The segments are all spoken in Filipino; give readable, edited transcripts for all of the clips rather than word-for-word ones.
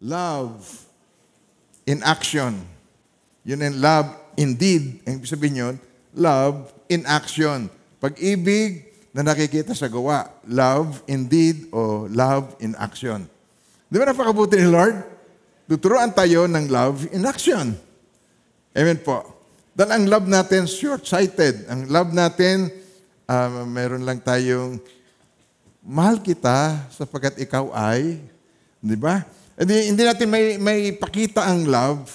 Love in action. Yun ang love indeed. Ang ibig sabihin yun, love in action. Pag-ibig na nakikita sa gawa. Love indeed o love in action. Di ba napakabuti ni Lord? Tuturuan tayo ng love in action. Amen po. Dahil ang love natin, short-sighted. Ang love natin, meron lang tayong, mahal kita sapagkat ikaw ay, di ba? Hindi natin may pakita ang love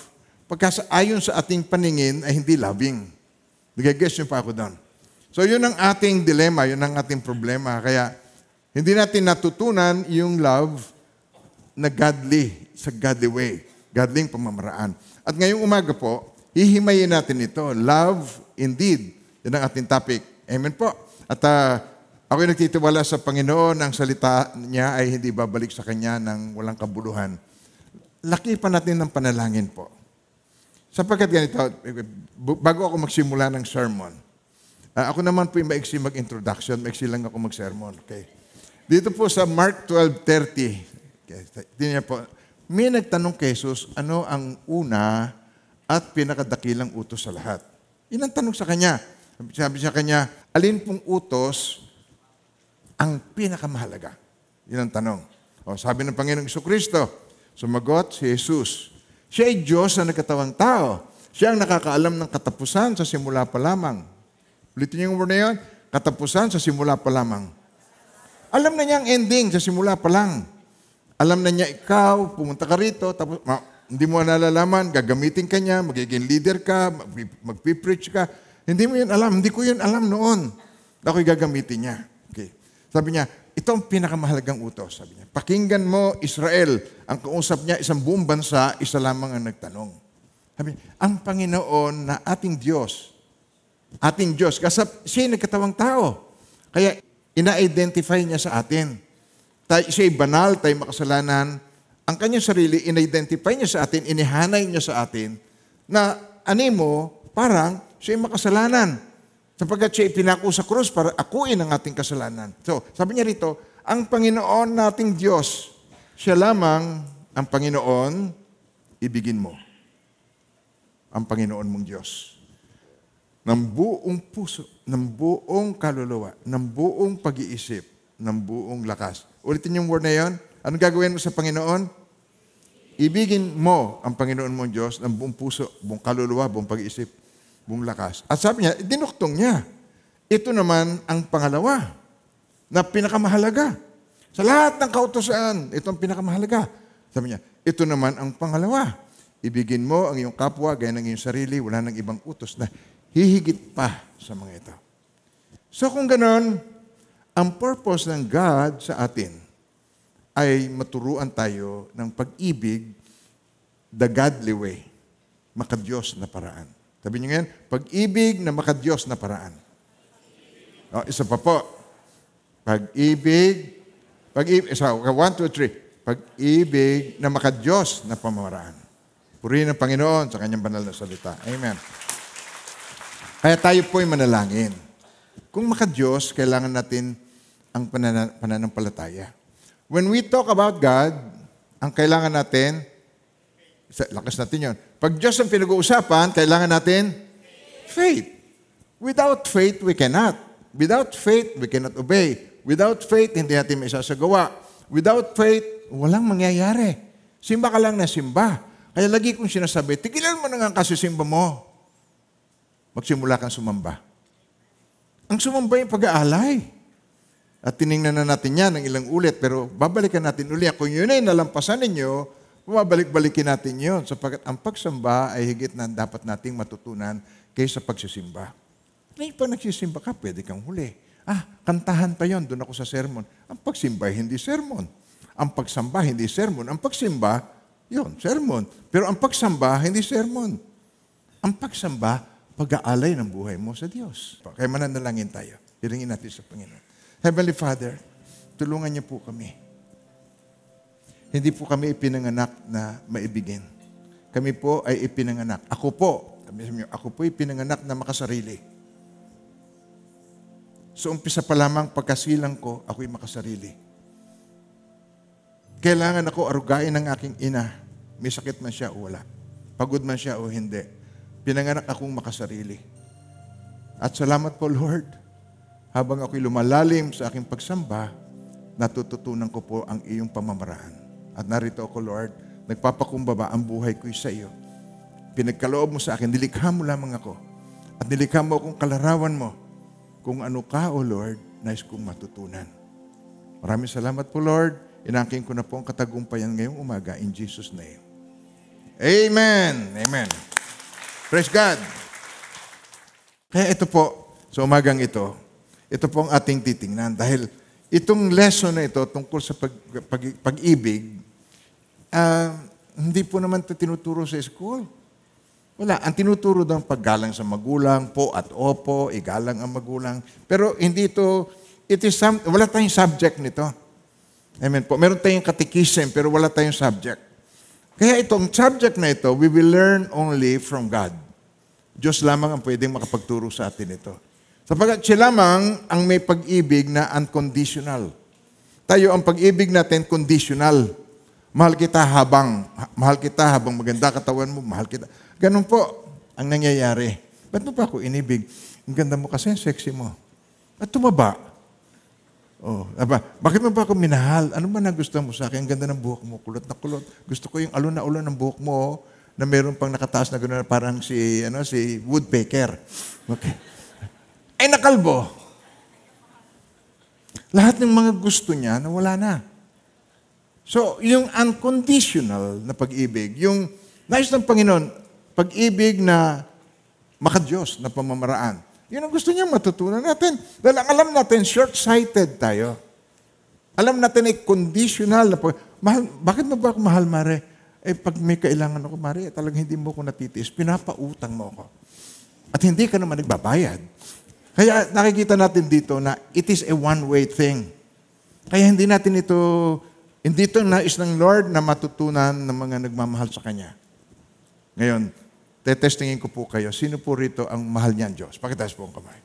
pagka ayon sa ating paningin ay hindi loving. Nag-guess niyo pa ako doon. So yun ang ating dilemma, yun ang ating problema. Kaya hindi natin natutunan yung love na godly, sa godly way, godly pamamaraan. At ngayong umaga po, hihimayin natin ito. Love indeed. Yan ang ating topic. Amen po. At ako'y nagtitiwala sa Panginoon, ang salita niya ay hindi babalik sa Kanya ng walang kabuluhan. Laki pa natin ng panalangin po. Sapagkat ganito, bago ako magsimula ng sermon, ako naman po yung maiksi mag-introduction, maiksi lang ako mag-sermon. Okay? Dito po sa Mark 12:30, okay, tingnan niyo po, may nagtanong kay Jesus, ano ang una at pinakadakilang utos sa lahat? Yun ang tanong sa Kanya. Sabi sa Kanya, alin pong utos ang pinakamahalaga? Yun ang tanong. O, sabi ng Panginoong Jesucristo, sumagot si Jesus, siya ay Diyos na nagkatawang tao. Siya ang nakakaalam ng katapusan sa simula pa lamang. Ulitin niyo yung word na yun, katapusan sa simula pa lamang. Alam na niya ang ending sa simula pa lang. Alam na niya ikaw, pumunta ka rito, tapos hindi mo nalalaman, gagamitin ka niya, magiging leader ka, magpipreach ka. Hindi mo yun alam. Hindi ko yun alam noon. Ako'y gagamitin niya. Okay. Sabi niya, ito ang pinakamahalagang utos. Sabi niya, pakinggan mo, Israel. Ang kausap niya, isang buong bansa, isa lamang ang nagtanong. Sabi niya, ang Panginoon na ating Diyos, kasi siya'y nagkatawang tao. Kaya ina-identify niya sa atin. Siya'y banal, tayo makasalanan. Ang kanyang sarili, in-identify niya sa atin, inihanay niya sa atin, na animo, parang siya'y makasalanan. Sapagkat siya'y pinako sa krus para akuin ang ating kasalanan. So, sabi niya rito, ang Panginoon nating Diyos, siya lamang ang Panginoon, ibigin mo. Ang Panginoon mong Diyos. Ng buong puso, ng buong kaluluwa, ng buong pag-iisip, ng buong lakas. Ulitin yung word na yon. Anong gagawin mo sa Panginoon? Ibigin mo ang Panginoon mong Diyos ng buong puso, buong kaluluwa, buong pag-iisip, buong lakas. At sabi niya, dinuktong niya. Ito naman ang pangalawa na pinakamahalaga. Sa lahat ng kautusan, ito ang pinakamahalaga. Sabi niya, ito naman ang pangalawa. Ibigin mo ang iyong kapwa, gaya ng iyong sarili, wala nang ibang utos na hihigit pa sa mga ito. So kung ganon, ang purpose ng God sa atin ay maturuan tayo ng pag-ibig the godly way, makadiyos na paraan. Sabi niyo ngayon, pag-ibig na makadiyos na paraan. O, isa pa po. Pag-ibig, so, 1, 2, 3. Pag-ibig na makadiyos na pamamaraan. Purihin ang Panginoon sa kanyang banal na salita. Amen. Kaya tayo po'y manalangin. Kung makadiyos, kailangan natin ang pananampalataya. When we talk about God, ang kailangan natin, lakas natin yun. Pag Diyos ang pinag-uusapan, kailangan natin faith. Without faith, we cannot. Without faith, we cannot obey. Without faith, hindi natin may isasagawa. Without faith, walang mangyayari. Simba ka lang na simba. Kaya lagi kong sinasabi, tigilan mo na nga kasisimba mo. Magsimula kang sumamba. Ang sumamba yung pag-aalay. At tiningnan na natin yan ng ilang ulit, pero babalikan natin ulit. Kung yun ay nalampasan ninyo, bumabalik-balikin natin yun. Sapagkat ang pagsamba ay higit na dapat nating matutunan kaysa pagsisimba. Pag nagsisimba ka, pwede kang huli. Kantahan pa yon, doon ako sa sermon. Ang pagsimba, hindi sermon. Ang pagsamba, hindi sermon. Ang pagsimba, yun, sermon. Pero ang pagsamba, hindi sermon. Ang pagsamba, pag-aalay ng buhay mo sa Diyos. Kaya mananalangin tayo. Hiringin natin sa Panginoon. Heavenly Father, tulungan niyo po kami. Hindi po kami ipinanganak na maibigin. Kami po ay ipinanganak. Ako po ipinanganak na makasarili. So umpisa pa lamang pagkasilang ko, ako'y makasarili. kailangan ako arugain ng aking ina. May sakit man siya o wala. Pagod man siya o hindi. Pinanganak akong makasarili. At salamat po, Lord. Habang ako'y lumalalim sa aking pagsamba, natututunan ko po ang iyong pamamaraan. At narito ako, Lord, nagpapakumbaba ang buhay ko'y sa iyo. Pinagkaloob mo sa akin, nilikha mo lamang ako. At nilikha mo akong kalarawan mo. Kung ano ka, O Lord, nais kong matutunan. Maraming salamat po, Lord. Inangkin ko na po ang katagumpayan ngayong umaga in Jesus' name. Amen. Amen. Praise God. Kaya ito po, sa umagang ito po ang ating titingnan. Dahil itong lesson na ito tungkol sa pag-ibig, hindi po naman ito tinuturo sa school. Wala. Ang tinuturo doon paggalang sa magulang, po at opo, igalang ang magulang. Pero hindi ito, wala tayong subject nito. Amen po. Meron tayong catechism, pero wala tayong subject. Kaya itong subject na ito, we will learn only from God. Diyos lamang ang pwedeng makapagturo sa atin ito. Sapagkat siya lamang ang may pag-ibig na unconditional. Tayo, ang pag-ibig natin, conditional. Mahal kita habang maganda katawan mo, mahal kita. Ganun po ang nangyayari. Ba't mo pa ako inibig? Ang ganda mo kasi, sexy mo. At tumaba. Oh, bakit mo ba ako minahal? Ano ba nagustuhan mo sa akin? Ang ganda ng buhok mo, kulot na kulot. Gusto ko yung alon na ulo ng buhok mo na meron pang nakataas na gano'n, parang si woodpecker. Okay. Ay nakalbo. Lahat ng mga gusto niya, nawala na. So, yung unconditional na pag-ibig, yung nais ng Panginoon, pag-ibig na makadiyos na pamamaraan, yun ang gusto niya matutunan natin. Dahil alam natin, short-sighted tayo. Alam natin ay conditional na mahal, bakit mo ba ako mahal, Mare? Pag may kailangan ako, Mare, talagang hindi mo ako natitiis, pinapautang mo ako. At hindi ka naman nagbabayad. Kaya nakikita natin dito na it is a one-way thing. Kaya hindi ito nais ng Lord na matutunan ng mga nagmamahal sa Kanya. Ngayon, tetestingin ko po kayo, sino po rito ang mahal niyan Diyos? Pakitaas po ang kamay.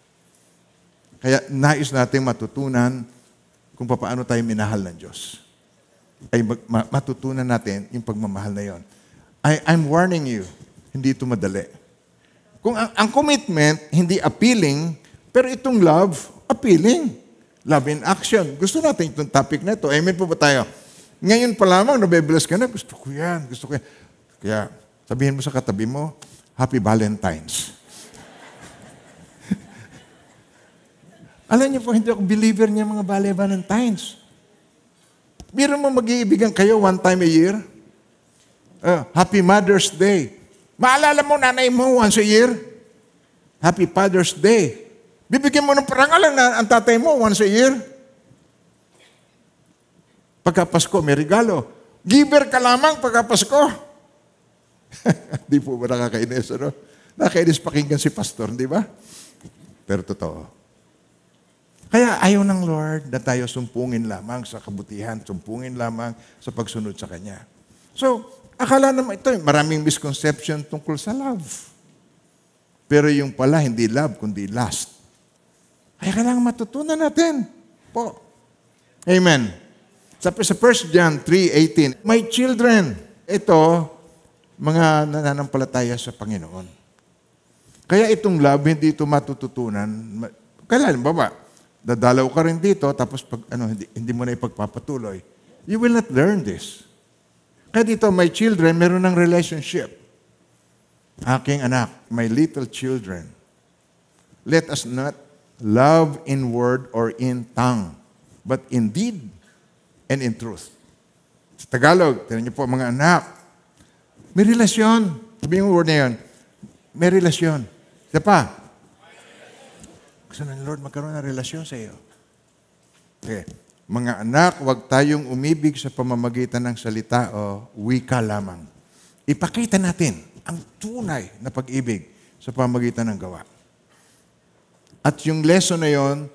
Kaya nais natin matutunan kung paano tayo minahal ng Diyos. Ay matutunan natin yung pagmamahal na yon. I'm warning you, hindi ito madali. Kung ang commitment, hindi appealing, pero itong love, appealing. Love in action. Gusto natin itong topic na ito. Amen po ba tayo? Ngayon pa lamang, nabibless ka na, gusto ko yan. Kaya, sabihin mo sa katabi mo, Happy Valentine's. Alam niyo po, hindi ako believer niya mga Valentine's. Biro mo mag-iibigan kayo one time a year. Happy Mother's Day. Maalala mo nanay mo once a year? Happy Father's Day. Bibigyan mo ng parangalan na ang tatay mo once a year. Pagka Pasko, may regalo. Giver ka lamang pagka Pasko. Di po ba nakakainis, ano? Nakakainis pakinggan si pastor, di ba? Pero totoo. Kaya ayaw ng Lord na tayo sumpungin lamang sa kabutihan, sumpungin lamang sa pagsunod sa Kanya. So, akala naman ito, maraming misconception tungkol sa love. Pero yung pala, hindi love, kundi lust. Kaya kailangan matutunan natin po. Amen. Sa 1 John 3:18, my children, ito, mga nananampalataya sa Panginoon. Kaya itong love, hindi ito matututunan. Kailan ba ba? Dadalaw ka rin dito, tapos hindi mo na ipagpapatuloy. You will not learn this. Kaya dito, my children, meron ng relationship. Aking anak, my little children, let us not love in word or in tongue, but in deed and in truth. Sa Tagalog, tinan niyo po mga anak, may relasyon. Sabihin mo word na yun, may relasyon. Isa pa, gusto ng Lord magkaroon ng relasyon sa iyo. Okay. Mga anak, huwag tayong umibig sa pamamagitan ng salita o wika lamang. Ipakita natin ang tunay na pag-ibig sa pamamagitan ng gawa. At yung lesson na yon,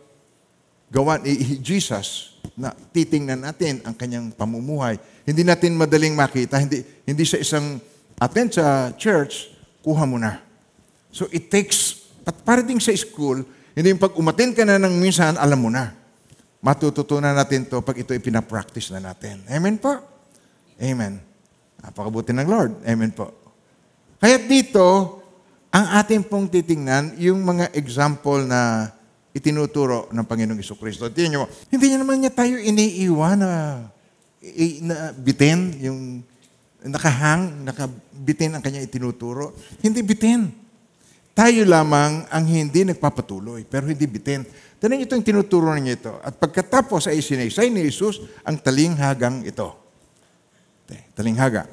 gawa ni Jesus, na titingnan natin ang kanyang pamumuhay. Hindi natin madaling makita, hindi sa isang attend sa church, kuha mo na. So it takes, at para din sa school, hindi yung pag umattend ka na ng minsan, alam mo na. Matututunan natin to pag ito ipinapractice na natin. Amen po? Amen. Napakabuti ng Lord. Amen po. Kaya dito, ang ating pong titingnan, yung mga example na itinuturo ng Panginoong Jesucristo. Tingnan nyo, hindi niya naman niya tayo iniiwan na bitin, yung nakabitin ang kanya itinuturo. Hindi bitin. Tayo lamang ang hindi nagpapatuloy, pero hindi bitin. Tingnan niyo ito yung tinuturo niya ito. At pagkatapos ay sinaysay ni Jesus ang talinghagang ito. Talinghaga.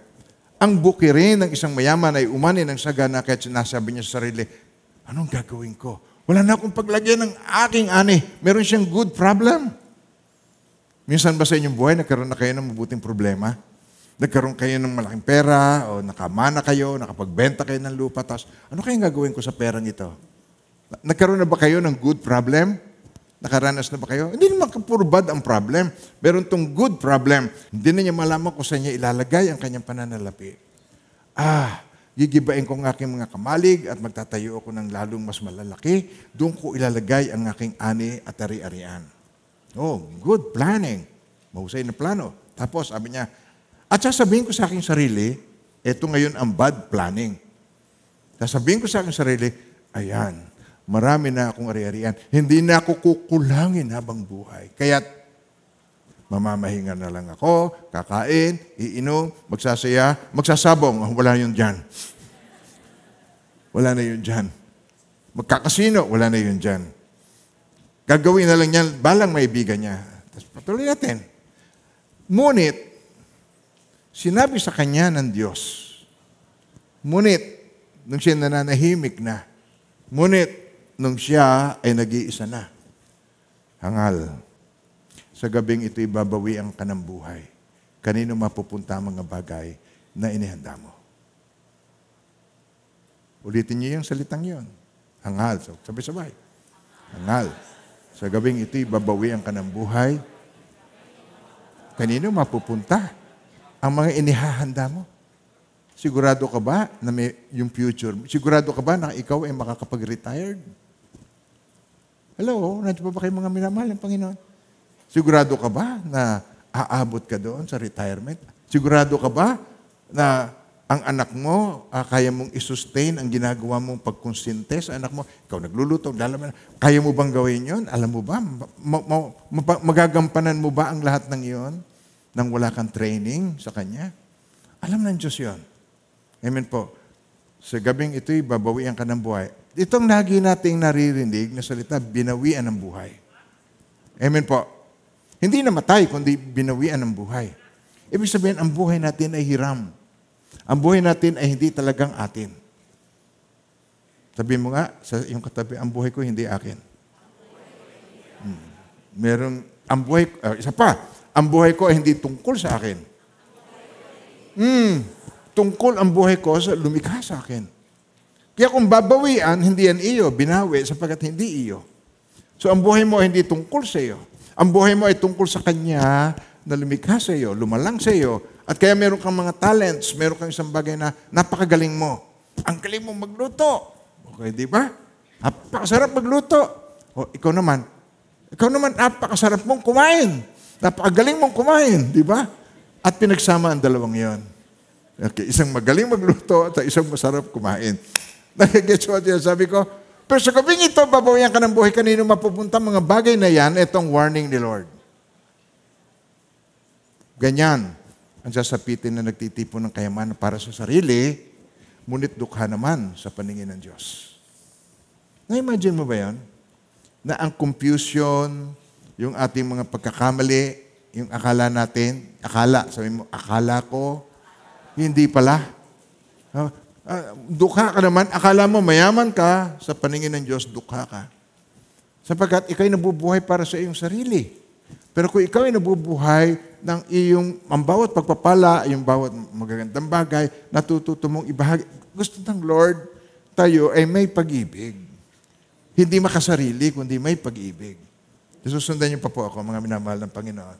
Ang bukirin ng isang mayaman ay umani ng sagana kaya sinasabi niya sa sarili, anong gagawin ko? Wala na akong paglagyan ng aking ani. Meron siyang good problem. Minsan ba sa inyong buhay, nagkaroon na kayo ng mabuting problema? Nagkaroon kayo ng malaking pera, o nakamana kayo, nakapagbenta kayo ng lupa, tapos ano kayong gagawin ko sa perang ito? Nagkaroon na ba kayo ng good problem? Nakaranas na ba kayo? Hindi naman puro bad ang problem. Meron tong good problem. Hindi na niya malaman kung saan niya ilalagay ang kanyang pananalapi. Gigibain ko ang aking mga kamalig at magtatayo ako ng lalong mas malalaki. Doon ko ilalagay ang aking ani at ari-arian. Oh, good planning. Mahusay na plano. Tapos sabi niya, at sasabihin ko sa aking sarili, eto ngayon ang bad planning. Sasabihin ko sa aking sarili, ayan, marami na akong ari-arian. Hindi na ako kukulangin habang buhay. Kaya't mamamahinga na lang ako, kakain, iinom, magsasaya, magsasabong. Wala yun dyan. Wala na yun dyan. Magkakasino, wala na yun dyan. Gagawin na lang yan, balang maibigan niya. Tapos patuloy natin. Ngunit, sinabi sa kanya ng Diyos, ngunit, nung siya nananahimik na, ngunit, nung siya ay nag-iisa na, hangal, sa gabing ito'y babawi ang kanang buhay. Kanino mapupunta ang mga bagay na inihanda mo? Ulitin niyo yung salitang yon. Hangal. So, sabay-sabay. Hangal. Sa gabing ito'y babawi ang kanang buhay. Kanino mapupunta ang mga inihahanda mo? Sigurado ka ba na may yung future? Sigurado ka ba na ikaw ay makakapag-retired? Hello? Nandiyo pa ba kayo mga minamahal ng Panginoon? Sigurado ka ba na aabot ka doon sa retirement? Sigurado ka ba na ang anak mo, kaya mong isustain ang ginagawa mong pagkonsinte sa anak mo? Ikaw nagluluto, lalaman. Kaya mo bang gawin yon? Alam mo ba? Magagampanan mo ba ang lahat ng iyon nang wala kang training sa Kanya? Alam ng Diyos yon. Amen po. Sa gabing ito'y babawian ka ng buhay. Itong lagi nating naririnig na salita, binawian ng buhay. Amen po. Hindi namatay, kundi binawian ng buhay. Ibig sabihin, ang buhay natin ay hiram. Ang buhay natin ay hindi talagang atin. Sabihin mo nga sa iyong katabi, ang buhay ko hindi akin. Isa pa, ang buhay ko ay hindi tungkol sa akin. Tungkol ang buhay ko sa lumikha sa akin. Kaya kung babawian, hindi yan iyo, binawi sapagkat hindi iyo. So ang buhay mo ay hindi tungkol sa iyo. Ang buhay mo ay tungkol sa Kanya na lumikha sa iyo, lumalang sa iyo. At kaya meron kang mga talents, meron kang isang bagay na napakagaling mo. Ang galing mo magluto. Okay, di ba? Napakasarap magluto. O, ikaw naman, napakasarap mong kumain. Napakagaling mong kumain, di ba? At pinagsama ang dalawang yon. Okay, isang magaling magluto at isang masarap kumain. Nagigets ko at sabi ko, pero sa gabing ito, babawian ka ng buhay, kanino mapupunta mga bagay na yan, itong warning ni Lord. Ganyan ang sasapitin na nagtitipon ng kayamanan para sa sarili, ngunit dukha naman sa paningin ng Diyos. Na-imagine mo ba yan? Na ang confusion, yung ating mga pagkakamali, yung akala natin, sabi mo, akala ko, hindi pala. Dukha ka naman, akala mo mayaman ka, sa paningin ng Diyos, dukha ka. Sapagkat ikaw'y nabubuhay para sa iyong sarili. Pero kung ikaw ay nabubuhay ng ang bawat pagpapala, yung bawat magagandang bagay, natututo mong ibahagi. Gusto ng Lord, tayo ay may pag-ibig. Hindi makasarili, kundi may pag-ibig. Susundan niyo pa po ako, mga minamahal ng Panginoon.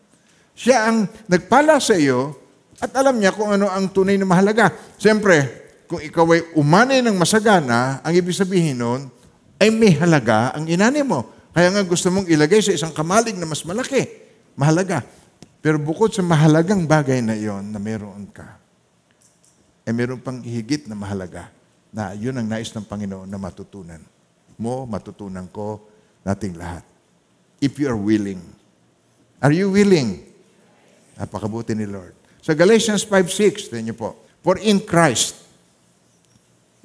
Siya ang nagpala sa iyo at alam niya kung ano ang tunay na mahalaga. Siyempre, kung ikaw ay umani ng masagana, ang ibig sabihin nun, ay may halaga ang inani mo. Kaya nga gusto mong ilagay sa isang kamalig na mas malaki. Mahalaga. Pero bukod sa mahalagang bagay na iyon na meron ka, meron pang higit na mahalaga na yun ang nais ng Panginoon na matutunan mo, matutunan ko, nating lahat. If you are willing. Are you willing? Napakabuti ni Lord. Sa Galatians 5:6, tingnan niyo po. For in Christ,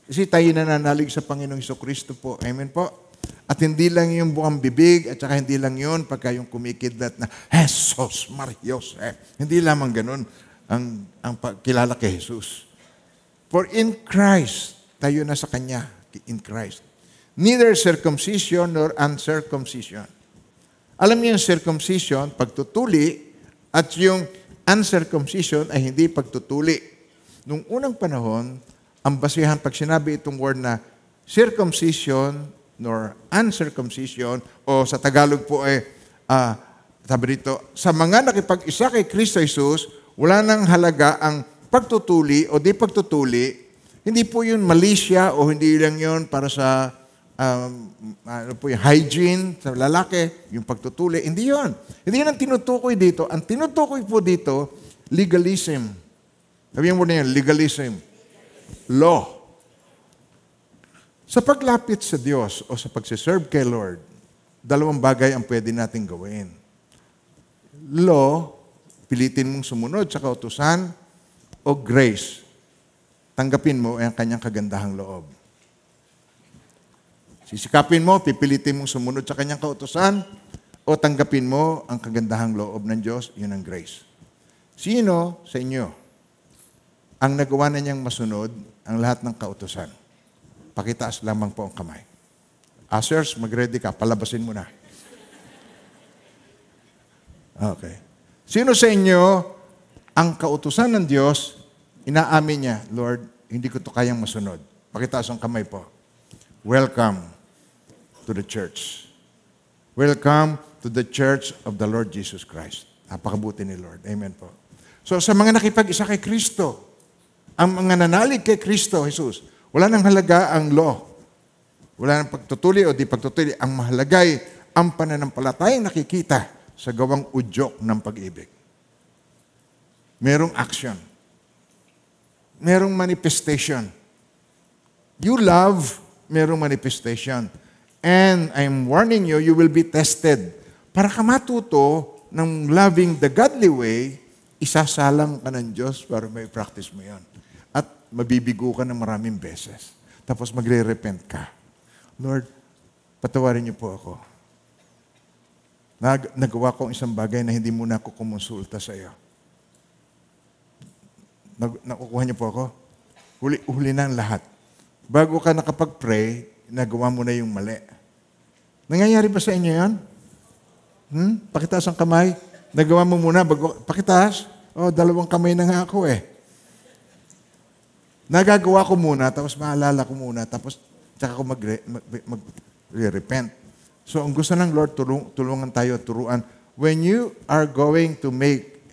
kasi tayo nananalig sa Panginoong Jesucristo po. Amen po. At hindi lang yung buong bibig, at saka hindi lang yun pagka yung kumikidlat na, Jesus, Marios. Hindi lamang ganun ang kilala kay Jesus. For in Christ, tayo na sa Kanya, in Christ. Neither circumcision nor uncircumcision. Alam niyo yung circumcision, pagtutuli, at yung uncircumcision ay hindi pagtutuli. Nung unang panahon, ang basihan, pag sinabi itong word na circumcision nor uncircumcision, o sa Tagalog po ay, sabi dito, sa mga nakipag-isa kay Kristo Jesus, wala nang halaga ang pagtutuli o di pagtutuli. Hindi po yun malisya o hindi lang yun para sa yung hygiene sa lalaki, yung pagtutuli. Hindi yun. Hindi yun ang tinutukoy dito. Ang tinutukoy po dito, legalism. Sabihin mo na yun, legalism. Law. Sa paglapit sa Diyos o sa pagsiserve kay Lord, dalawang bagay ang pwede nating gawin. Law, pilitin mong sumunod sa kautusan, o grace, tanggapin mo ang kanyang kagandahang loob. Sisikapin mo, pipilitin mong sumunod sa kanyang kautusan, o tanggapin mo ang kagandahang loob ng Diyos, yun ang grace. Sino sa inyo ang nagawa na niyang masunod ang lahat ng kautusan? Pakitaas lamang po ang kamay. Ushers, mag-ready ka, palabasin mo na. Okay. Sino sa inyo ang kautusan ng Diyos, inaamin niya, Lord, hindi ko to kayang masunod. Pakitaas ang kamay po. Welcome to the church. Welcome to the church of the Lord Jesus Christ. Napakabuti ni Lord. Amen po. So sa mga nakipag-isa kay Kristo, ang mga nanalig kay Kristo, Jesus, wala nang halaga ang law. Wala nang pagtutuli o di pagtutuli. Ang mahalagay ang pananampalatayang nakikita sa gawang udyok ng pag-ibig. Merong action. Merong manifestation. You love, merong manifestation. And I'm warning you, you will be tested. Para ka matuto ng loving the godly way, isasalang ka ng Diyos para may practice mo yan. At mabibigo ka ng maraming beses. Tapos magre-repent ka. Lord, patawarin niyo po ako. Nagawa ko isang bagay na hindi muna ako kumonsulta sa iyo. Nakukuha niyo po ako? Huli na ang lahat. Bago ka nakapag-pray, nagawa mo na yung mali. Nangyayari ba sa inyo yan? Pakitaas ang kamay. Nagawa mo muna. Pakitaas. Dalawang kamay na nga ako eh. Nagagawa ko muna, tapos maalala ko muna, tapos tsaka ko mag-repent. So, ang gusto ng Lord, tulungan tayo, turuan. When you are going to make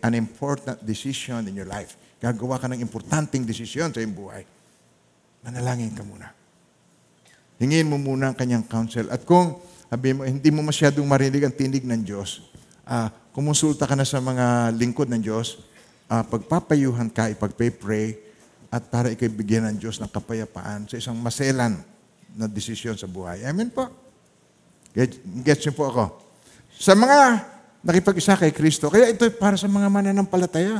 an important decision in your life, gagawa ka ng importanteng desisyon sa iyong buhay, manalangin ka muna. Hingin mo muna ang kanyang counsel. At kung mo, hindi mo masyadong marinig ang tinig ng Diyos, kumonsulta ka na sa mga lingkod ng Diyos, pagpapayuhan ka, ipagpay-pray, at para ikibigyan ng Diyos ng kapayapaan sa isang maselan na desisyon sa buhay. Amen po? Gets niyo po ako? Sa mga nakipag-isa kay Kristo, kaya ito para sa mga mananampalataya.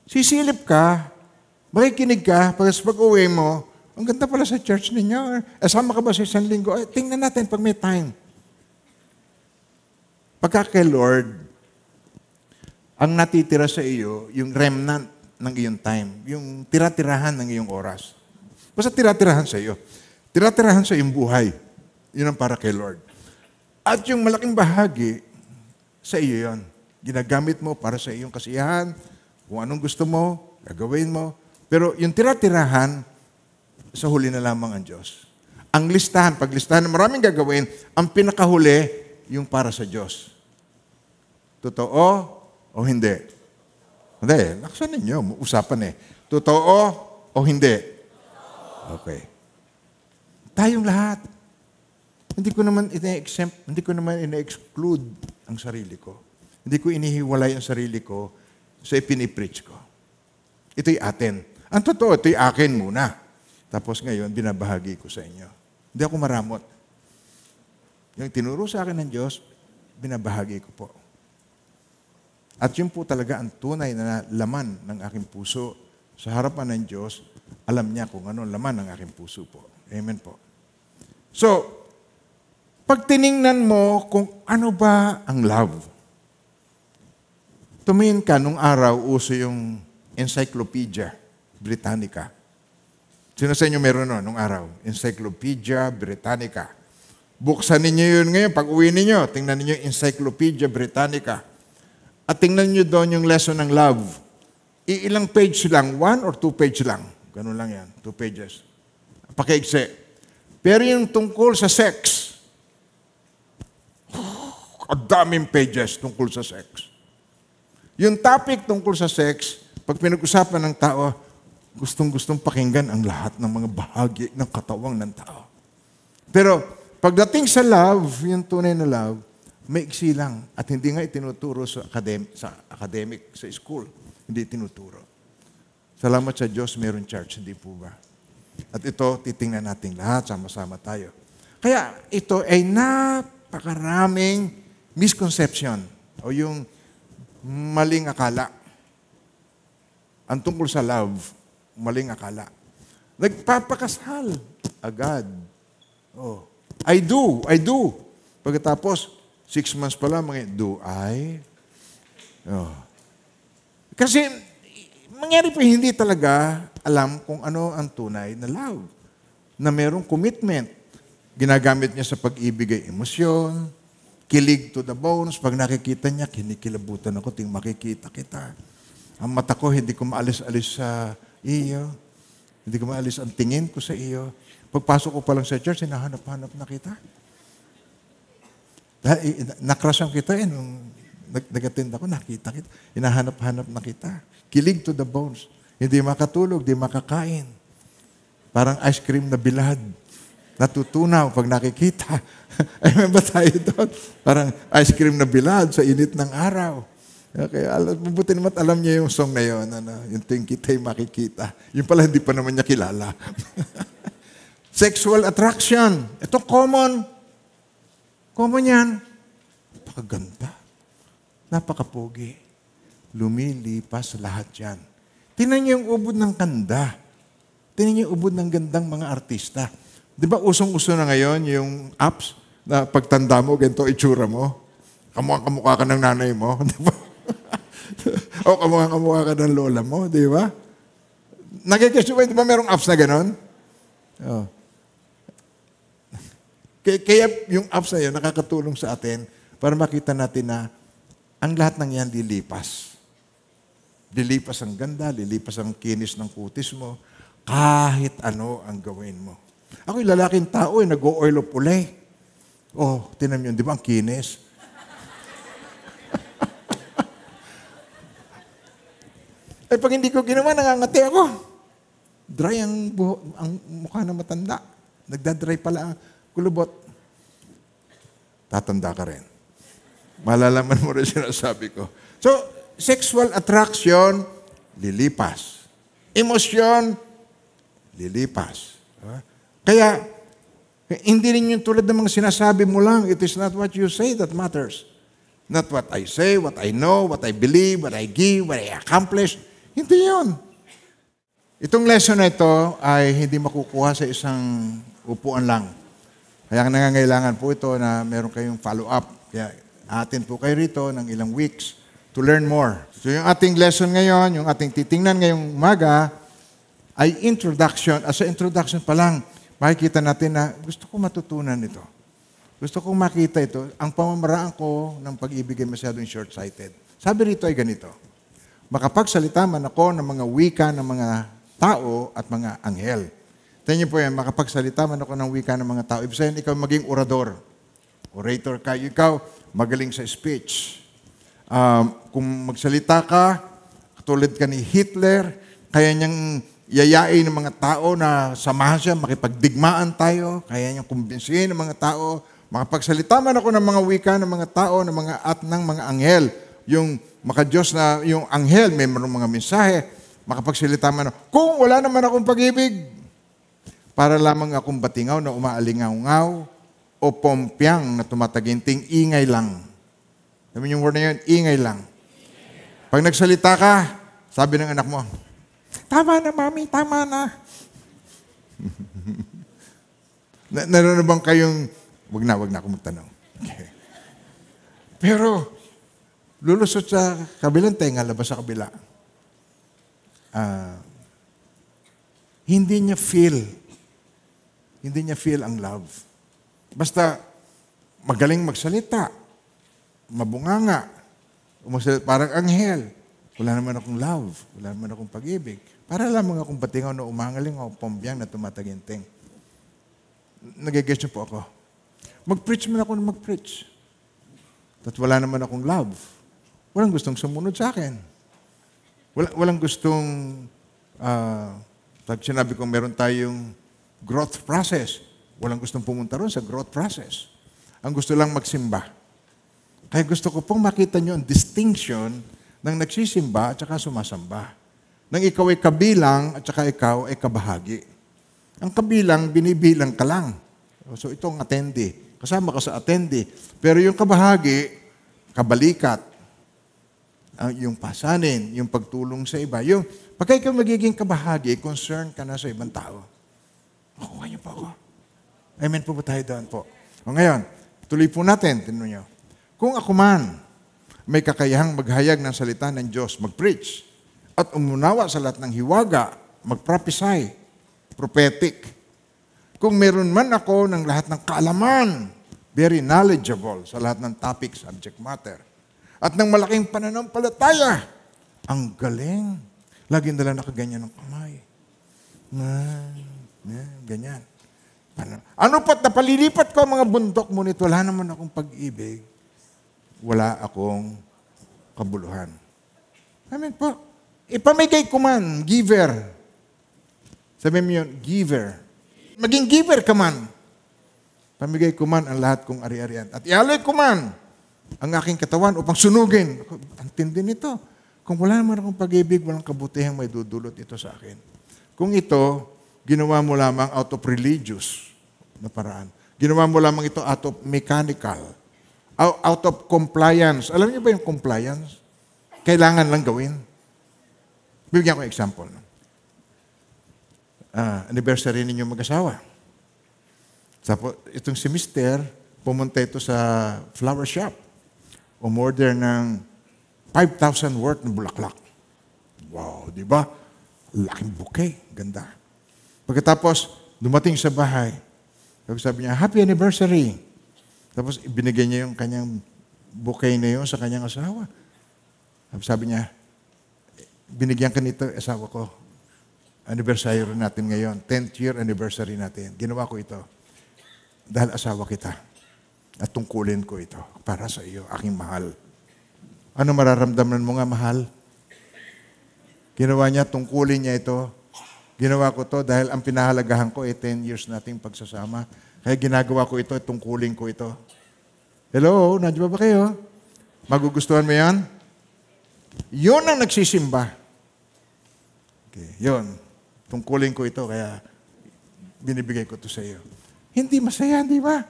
Sisilip ka, makikinig ka, pag-uwi mo, ang ganda pala sa church ninyo. Sama ka ba sa isang linggo? Tingnan natin pag may time. Pagka kay Lord, ang natitira sa iyo, yung remnant ng iyong time, yung tira-tirahan ng iyong oras. Basta tira-tirahan sa iyo. Tira-tirahan sa iyong buhay. Yun ang para kay Lord. At yung malaking bahagi, sa iyo yun. Ginagamit mo para sa iyong kasiyahan, kung anong gusto mo, gagawin mo. Pero yung tira-tirahan, sa huli na lamang ang Diyos. Ang listahan, paglistahan ng maraming gagawin, ang pinakahuli, yung para sa Diyos. Totoo o hindi? Hindi, laksan ninyo, usapan eh. Totoo o hindi? Okay. Tayong lahat. Hindi ko naman ina-exempt, hindi ko naman ina-exclude ang sarili ko. Hindi ko inihiwalay ang sarili ko sa ipinipreach ko. Ito'y atin. Ang totoo, ito'y akin muna. Tapos ngayon, binabahagi ko sa inyo. Hindi ako maramot. Yung tinuro sa akin ng Diyos, binabahagi ko po. At yun po talaga ang tunay na laman ng aking puso. Sa harapan ng Diyos, alam niya kung ano laman ng aking puso po. Amen po. So, pag tiningnan mo kung ano ba ang love, tumingin ka nung araw, uso yung Encyclopedia Britannica. Sino sa inyo meron nung araw? Encyclopedia Britannica. Buksan ninyo yun ngayon. Pag uwi ninyo, tingnan ninyo yung Encyclopedia Britannica. At tingnan nyo doon yung lesson ng love. Ilang page lang? 1 or 2 page lang? Ganun lang yan. 2 pages. Pakiigsi. Pero yung tungkol sa sex, ang daming pages tungkol sa sex. Yung topic tungkol sa sex, pag pinag-usapan ng tao, gustong-gustong pakinggan ang lahat ng mga bahagi ng katawang ng tao. Pero pagdating sa love, yung tunay na love, maiksi lang. At hindi nga itinuturo sa academic, sa school. Hindi itinuturo. Salamat sa Diyos, meron church, hindi po ba? At ito, titingnan natin lahat, sama-sama tayo. Kaya ito ay napakaraming misconception o yung maling akala. Ang tungkol sa love, maling akala. Nagpapakasal agad. Oh, I do. Pagkatapos, 6 months pa lang, do I? Oh. Kasi, mangyari pa hindi talaga alam kung ano ang tunay na love. Na merong commitment. Ginagamit niya sa pag-ibig ay emosyon, kilig to the bones. Pag nakikita niya, kinikilabutan ako, ting makikita kita. Ang mata ko, hindi ko maalis-alis sa iyo. Hindi ko maalis ang tingin ko sa iyo. Pagpasok ko pa lang sa church, hinahanap-hanap na kita. Nakrasyan kita nung nag-attend ako, nakita kita. Hinahanap-hanap na kita. Kilig to the bones. Hindi makatulog, hindi makakain. Parang ice cream na bilad. Natutunaw pag nakikita. Ay, may ba tayo doon? Parang ice cream na bilad sa init ng araw. Okay, mabuti naman alam niya yung song na yun. Yung tuwing kita'y makikita. Yung pala hindi pa naman niya kilala. Sexual attraction. Ito common. Common yan. Napakaganda. Napakapogi. Lumilipas lahat yan. Tingnan niyo yung ubod ng kanda. Tingnan niyo yung ubod ng gandang mga artista. Di ba usong-uso na ngayon yung apps na pagtanda mo, ganito itsura mo? Kamukha ka ng nanay mo. Di ba? O kamukha ka ng lola mo. Di ba? Nagkikisyo ba? Di ba merong apps na ganon? Oh. Kaya yung apps na yun, nakakatulong sa atin para makita natin na ang lahat ng yan lilipas. Lilipas ang ganda, lilipas ang kinis ng kutis mo, kahit ano ang gawin mo. Ako'y lalaking tao, nag-o-oil of ulay. Oh, tinan yun, di ba ang kinis? Eh, pag hindi ko ginawa, nangangati ako. Dry ang mukha na matanda. Nagdadry pala ang kulubot. Tatanda ka rin. Malalaman mo rin sinasabi ko. So, sexual attraction, lilipas. Emosyon, lilipas. Kaya, hindi rin yung tulad ng mga sinasabi mo lang. It is not what you say that matters. Not what I say, what I know, what I believe, what I give, what I accomplish. Hindi yun. Itong lesson na ito ay hindi makukuha sa isang upuan lang. Kaya nangangailangan po ito na meron kayong follow-up. Kaya atin po kayo rito ng ilang weeks to learn more. So yung ating lesson ngayon, yung ating titingnan ngayong umaga, ay introduction. As sa introduction pa lang, makikita natin na gusto ko matutunan ito. Gusto kong makita ito. Ang pamamaraan ko ng pag-ibig ay masyadong short-sighted. Sabi rito ay ganito, makapagsalita man ako ng mga wika ng mga tao at mga anghel. Tingnan niyo po yan, makapagsalita man ako ng wika ng mga tao. Ibig sabihin, ikaw maging orador. Orator ka. Ikaw magaling sa speech. Kung magsalita ka, katulad ka ni Hitler, kaya niyang yayain ng mga tao na samahan siya, makipagdigmaan tayo, kaya niyang kumbinsihin ng mga tao. Makapagsalita man ako ng mga wika ng mga tao at ng mga anghel. yung maka-Diyos na, yung anghel, may mga mensahe, makapagsalita man. Kung wala naman akong pag-ibig, para lamang akong batingaw na umaalingaw-ngaw o pompyang na tumataginting, ingay lang. Sabi yung word na yun, ingay lang. Pag nagsalita ka, sabi ng anak mo, tama na, mami, tama na. Naroon na bang kayong, wag na ako magtanong. Okay. Pero, lulusot sa kabilang tenga, labas sa kabila. Hindi niya feel ang love. Basta, magaling magsalita, mabunganga, parang anghel. Wala naman akong love, wala naman akong pag-ibig. Para lamang akong batingaw na umangaling o pompyang na tumataginting. Nagigets niyo po ako. Mag-preach man ako na mag-preach. At wala naman akong love. Walang gustong sumunod sa akin. Walang gustong, sinabi ko meron tayong growth process. Walang gustong pumunta ron sa growth process. Ang gusto lang magsimba. Kaya gusto ko pong makita nyo ang distinction ng nagsisimba at saka sumasamba. Nang ikaw ay kabilang at saka ikaw ay kabahagi. Ang kabilang, binibilang ka lang. So ito ang attendee. Kasama ka sa attendee. Pero yung kabahagi, kabalikat. Yung pasanin, yung pagtulong sa iba. Yung, pagka ikaw magiging kabahagi, concern ka na sa ibang tao. Makuha niyo po ako. Amen po ba tayo doon po? O ngayon, tuloy po natin. Tingnan niyo. Kung ako man may kakayahang maghayag ng salita ng Diyos, mag-preach, at umunawa sa lahat ng hiwaga, mag-prophesy, prophetic. Kung meron man ako ng lahat ng kaalaman, very knowledgeable sa lahat ng topic, subject matter, at ng malaking pananampalataya, ang galing. Laging dala nakaganyan ng kamay. Ganyan. Ano pat napalilipat ko mga bundok, ngunit wala naman akong pag-ibig, wala akong kabuluhan. Amen po. Ipamigay ko man, giver. Sabihin mo yun, giver. Maging giver ka man. Pamigay ko man ang lahat kong ari-arian. At ialay ko man ang aking katawan upang sunugin. Ang tindi nito. Kung wala naman akong pag-ibig, walang kabutihang may dudulot ito sa akin. Kung ito, ginawa mo lamang out of religious na paraan. Ginawa mo lamang ito out of mechanical. Out of compliance. Alam niyo ba yung compliance? Kailangan lang gawin. Bibigyan ko example. Anniversary ninyo mag-asawa. Itong si Mister, pumunta ito sa flower shop. Umorder ng 5,000 worth ng bulaklak. Wow, di ba? Laking bouquet. Ganda. Pagkatapos, dumating sa bahay. Sabi niya, happy anniversary. Tapos, ibinigay niya yung kanyang bouquet na yun sa kanyang asawa. Sabi niya, binigyan ka nito, asawa ko. Anniversary natin ngayon. 10th year anniversary natin. Ginawa ko ito. Dahil asawa kita. At tungkulin ko ito para sa iyo, aking mahal. Ano mararamdaman mo nga, mahal? Ginawa niya, tungkulin niya ito. Ginawa ko to dahil ang pinahalagahan ko ay 10 years nating pagsasama. Kaya ginagawa ko ito, tungkulin ko ito. Hello, nandiyan ba kayo? Magugustuhan mo yan? Yun ang nagsisimba. Okay, yun. Tungkulin ko ito, kaya binibigay ko ito sa iyo. Hindi masaya, di ba?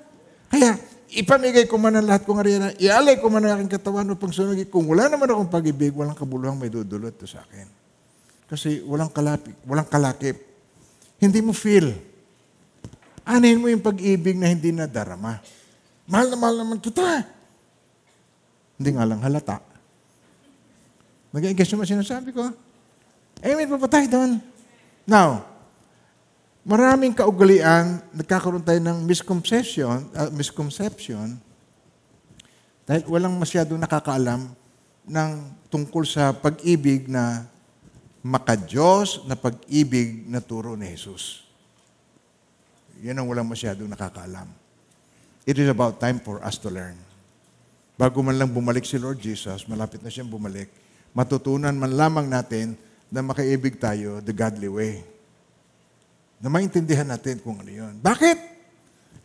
Kaya, ipamigay ko man ang lahat kong ariyan, ialay ko man ang aking katawan upang sunugin. Kung wala naman akong pag-ibig, walang kabuluhang may dudulot ito sa akin. Kasi walang kalakip. Hindi mo feel. Anahin mo yung pag-ibig na hindi nadarama. Mahal na mahal naman kita. Hindi nga lang halata. Nag-i-guess mo sinasabi ko? May papatay doon. Now, maraming kaugalian, nagkakaroon tayo ng misconception dahil walang masyadong nakakaalam ng tungkol sa pag-ibig na maka-Diyos na pag-ibig na turo ni Jesus. Yan ang walang masyadong nakakaalam. It is about time for us to learn. Bago man lang bumalik si Lord Jesus, malapit na siyang bumalik, matutunan man lamang natin na makaibig tayo the godly way. Na maintindihan natin kung ano yun. Bakit?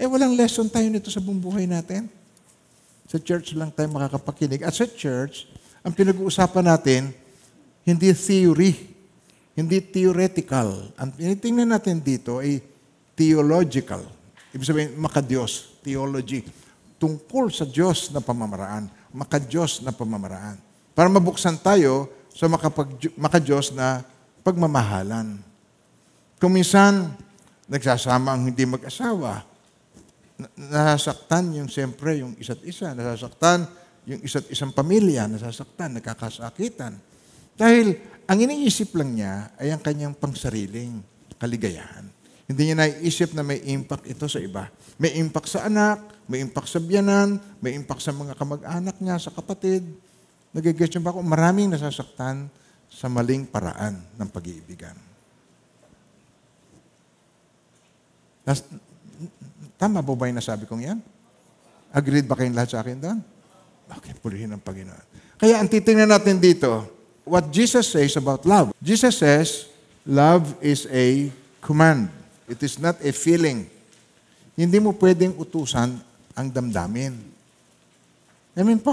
Walang lesson tayo nito sa buong buhay natin. Sa church lang tayo makakapakinig. At sa church, Ang pinag-uusapan natin, hindi theory, hindi theoretical. Ang tinitingnan natin dito ay theological. Ibig sabihin, makadiyos, theology. Tungkol sa Diyos na pamamaraan, makadiyos na pamamaraan. Para mabuksan tayo sa makadiyos na pagmamahalan. Kung minsan, nagsasama ang hindi mag-asawa, nasasaktan yung siyempre yung isa't isa, nasasaktan yung isa't isang pamilya, nasasaktan, nagkakasakitan. Dahil ang iniisip lang niya ay ang kanyang pangsariling kaligayahan. Hindi niya naiisip na may impact ito sa iba. May impact sa anak, may impact sa biyanan, may impact sa mga kamag-anak niya, sa kapatid. Nagigets niyo ba ako? Maraming nasasaktan sa maling paraan ng pag-iibigan. Tama po ba yung nasabi kong yan? Agreed ba kayong lahat sa akin doon? Okay, purihin ang Panginoon. Kaya ang titingnan natin dito, what Jesus says about love. Jesus says, love is a command. It is not a feeling. Hindi mo pwedeng utusan ang damdamin. Amen po.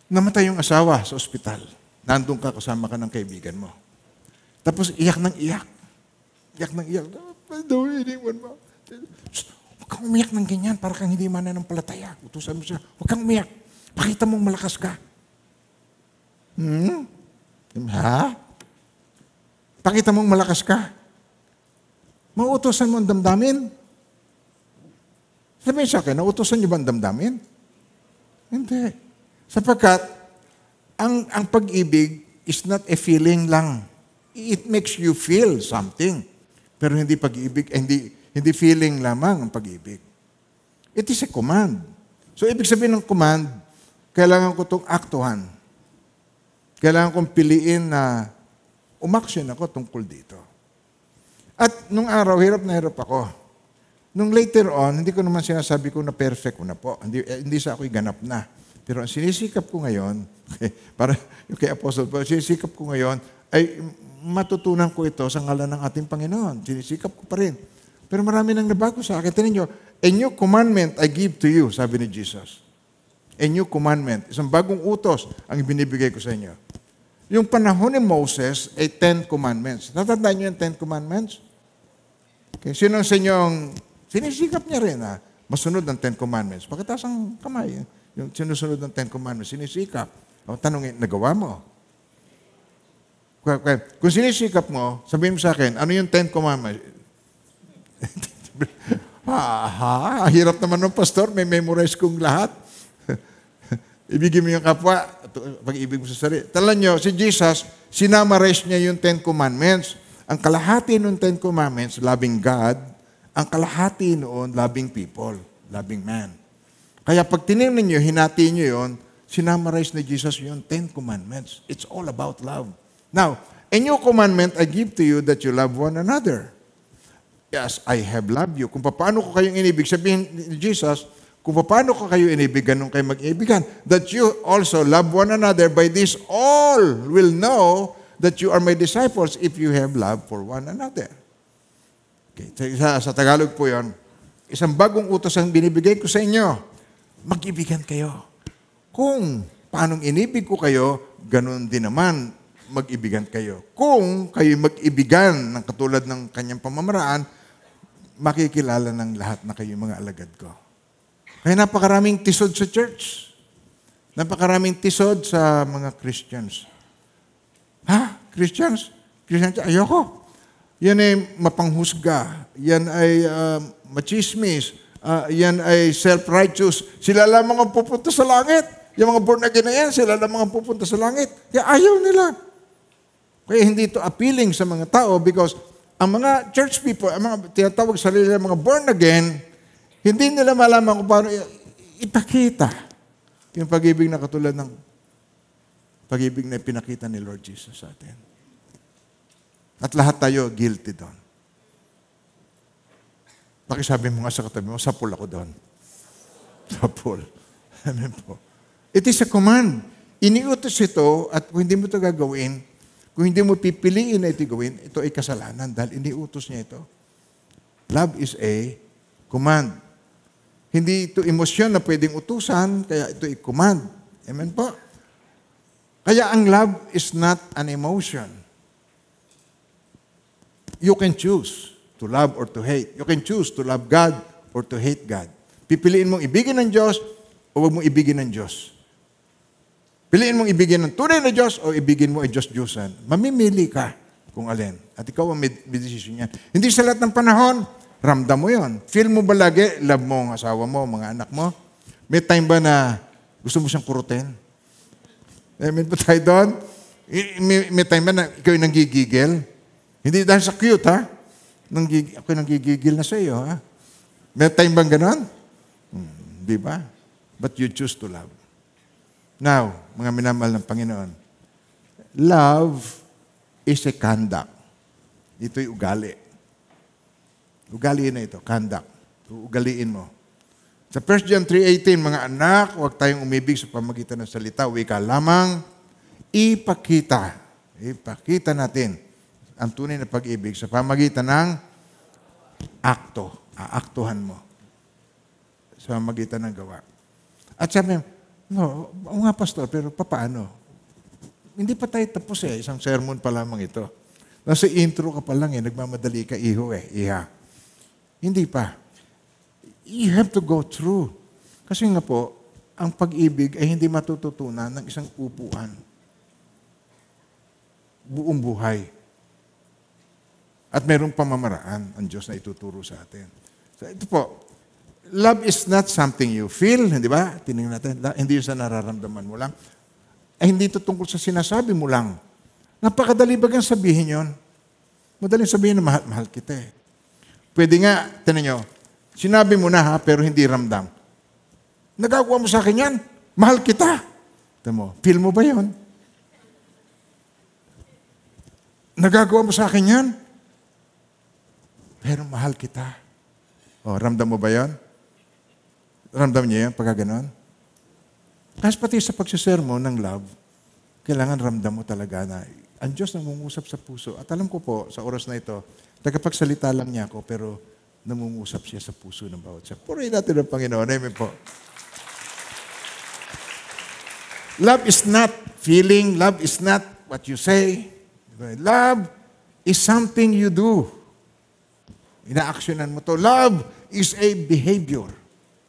Namatay yung asawa sa ospital. Nandun ka, kasama ka ng kaibigan mo. Tapos iyak ng iyak. Iyak ng iyak. Daw, iniwan mo. Huwag kang umiyak ng ganyan para kang hindi mananampalataya. Utusan mo siya. Huwag kang umiyak. Pakita mong malakas ka. Ha? Pakita mong malakas ka. Mauutosan mo ang damdamin? Sabihin sa akin, nauutosan niyo ba ang damdamin? Hindi. Sapagkat, ang pag-ibig is not a feeling lang. It makes you feel something. Pero hindi pag-ibig, hindi feeling lamang ang pag-ibig. It is a command. So, ibig sabihin ng command, kailangan ko itong aktuhan. Kailangan kong piliin na umaksyon ako tungkol dito. At nung araw, hirap na hirap ako. Nung later on, hindi ko naman sinasabi ko na perfect ko na po. Hindi sa ako'y ganap na. Pero ang sinisikap ko ngayon, para yung kay Apostle Paul, sinisikap ko ngayon, ay matutunan ko ito sa ngalan ng ating Panginoon. Sinisikap ko pa rin. Pero marami nang nabago sa akin. Tingnan nyo, a new commandment I give to you, sabi ni Jesus. A new commandment. Isang bagong utos ang ibinibigay ko sa inyo. Yung panahon ni Moses ay 10 commandments. Natandaan nyo yung 10 commandments? Okay. Sino sa inyong sinisikap niya rin masunod ng 10 commandments? Pagkataas ang kamay. Yung sinusunod ng 10 commandments, sinisikap. O tanongin, nagawa mo? Kung sinisikap mo, sabihin mo sa akin, ano yung 10 commandments? Hirap naman ng pastor, may memorize kong lahat. Ibigin mo yung kapwa, pag-ibig mo sa sarili. Talan nyo, si Jesus, sinamarize niya yung 10 commandments. Ang kalahati ng 10 commandments, loving God. Ang kalahati noon, loving people, loving man. Kaya pag tinignan nyo, hinati nyo yun, sinamarize ni Jesus yung 10 commandments. It's all about love. Now, a new commandment I give to you that you love one another. Yes, I have loved you. Kung paano ko kayong inibig, sabihin ni Jesus, kung paano ko kayo inibig, ganun kayo mag-ibigan. That you also love one another. By this, all will know that you are my disciples if you have love for one another. Okay. Sa Tagalog po yon, isang bagong utos ang binibigay ko sa inyo. Mag-ibigan kayo. Kung paanong inibig ko kayo, ganun din naman mag-ibigan kayo. Kung kayo mag-ibigan ng katulad ng kanyang pamamaraan, makikilala ng lahat na kayo mga alagad ko. Kaya napakaraming tisod sa church. Napakaraming tisod sa mga Christians. Christians? Christians? Ayoko. Yan ay mapanghusga. Yan ay machismis. Yan ay self-righteous. Sila lamang ang pupunta sa langit. Yung mga born again na yan, sila lamang ang pupunta sa langit. Kaya ayaw nila. Kaya hindi ito appealing sa mga tao because ang mga church people, ang mga tinatawag sa sarili ng mga born again, hindi nila malaman kung paano ipakita yung pag-ibig na katulad ng pag-ibig na pinakita ni Lord Jesus sa atin. At lahat tayo guilty doon. Pakisabi mo nga sa katabi mo, sapul ako doon. Sapul. Amen po. It is a command. Iniutos ito at kung hindi mo ito gagawin, kung hindi mo pipiliin na ito gawin, ito ay kasalanan dahil iniutos niya ito. Love is a command. Hindi ito emosyon na pwedeng utusan, kaya ito i-command. Amen po? Kaya ang love is not an emotion. You can choose to love or to hate. You can choose to love God or to hate God. Pipiliin mong ibigin ng Diyos o huwag mong ibigin ng Diyos. Piliin mong ibigin ng tunay na Diyos o ibigin mo ay Diyos-Diyusan. Mamimili ka kung alin. At ikaw ang may decision yan. Hindi sa lahat ng panahon, ramdam mo yon. Feel mo ba lagi, love mo ang asawa mo, mga anak mo? May time ba na gusto mo siyang kurutin? Amen ba tayo doon? May time ba na ikaw yung nanggigigil? Hindi dahil sa cute, ha? Ako yung nanggigigil na sa iyo, ha? May time bang ganon? Di ba? But you choose to love. Now, mga minamahal ng Panginoon, love is a conduct. Ito'y ugali. Ugaliin na ito, conduct. Ugaliin mo. Sa 1 John 3:18, mga anak, huwag tayong umibig sa pamagitan ng salita, wika lamang, ipakita natin ang tunay na pag-ibig sa pamagitan ng akto. Aaktuhan mo. Sa pamagitan ng gawa. At sabi, no, nga pastor, pero paano? Hindi pa tayo tapos isang sermon pa lamang ito. Nasa intro ka pa lang nagmamadali ka, iha. Hindi pa. You have to go through. Kasi nga po, ang pag-ibig ay hindi matututunan ng isang upuan. Buong buhay. At mayroong pamamaraan ang Diyos na ituturo sa atin. So ito po, love is not something you feel, hindi ba? Tingnan natin, hindi yun sa nararamdaman mo lang. Ay hindi ito tungkol sa sinasabi mo lang. Napakadali bagang sabihin yon. Madaling sabihin na mahal kita eh. Pwede nga, tinan nyo, sinabi mo na pero hindi ramdam. Nagagawa mo sa akin yan, mahal kita. Tinan mo, feel mo ba yon? Nagagawa mo sa akin yan, pero mahal kita. O, ramdam mo ba yon? Ramdam niyo yan pagka ganon? Kasi pati sa pagsisermon ng love, kailangan ramdam mo talaga na ang Diyos nangungusap sa puso. At alam ko po, sa oras na ito, tagapagsalita lang niya ako, pero nangungusap siya sa puso ng bawat siya. Purihin natin ang Panginoon. Amen po. Love is not feeling. Love is not what you say. Love is something you do. Ina-actionan mo to. Love is a behavior.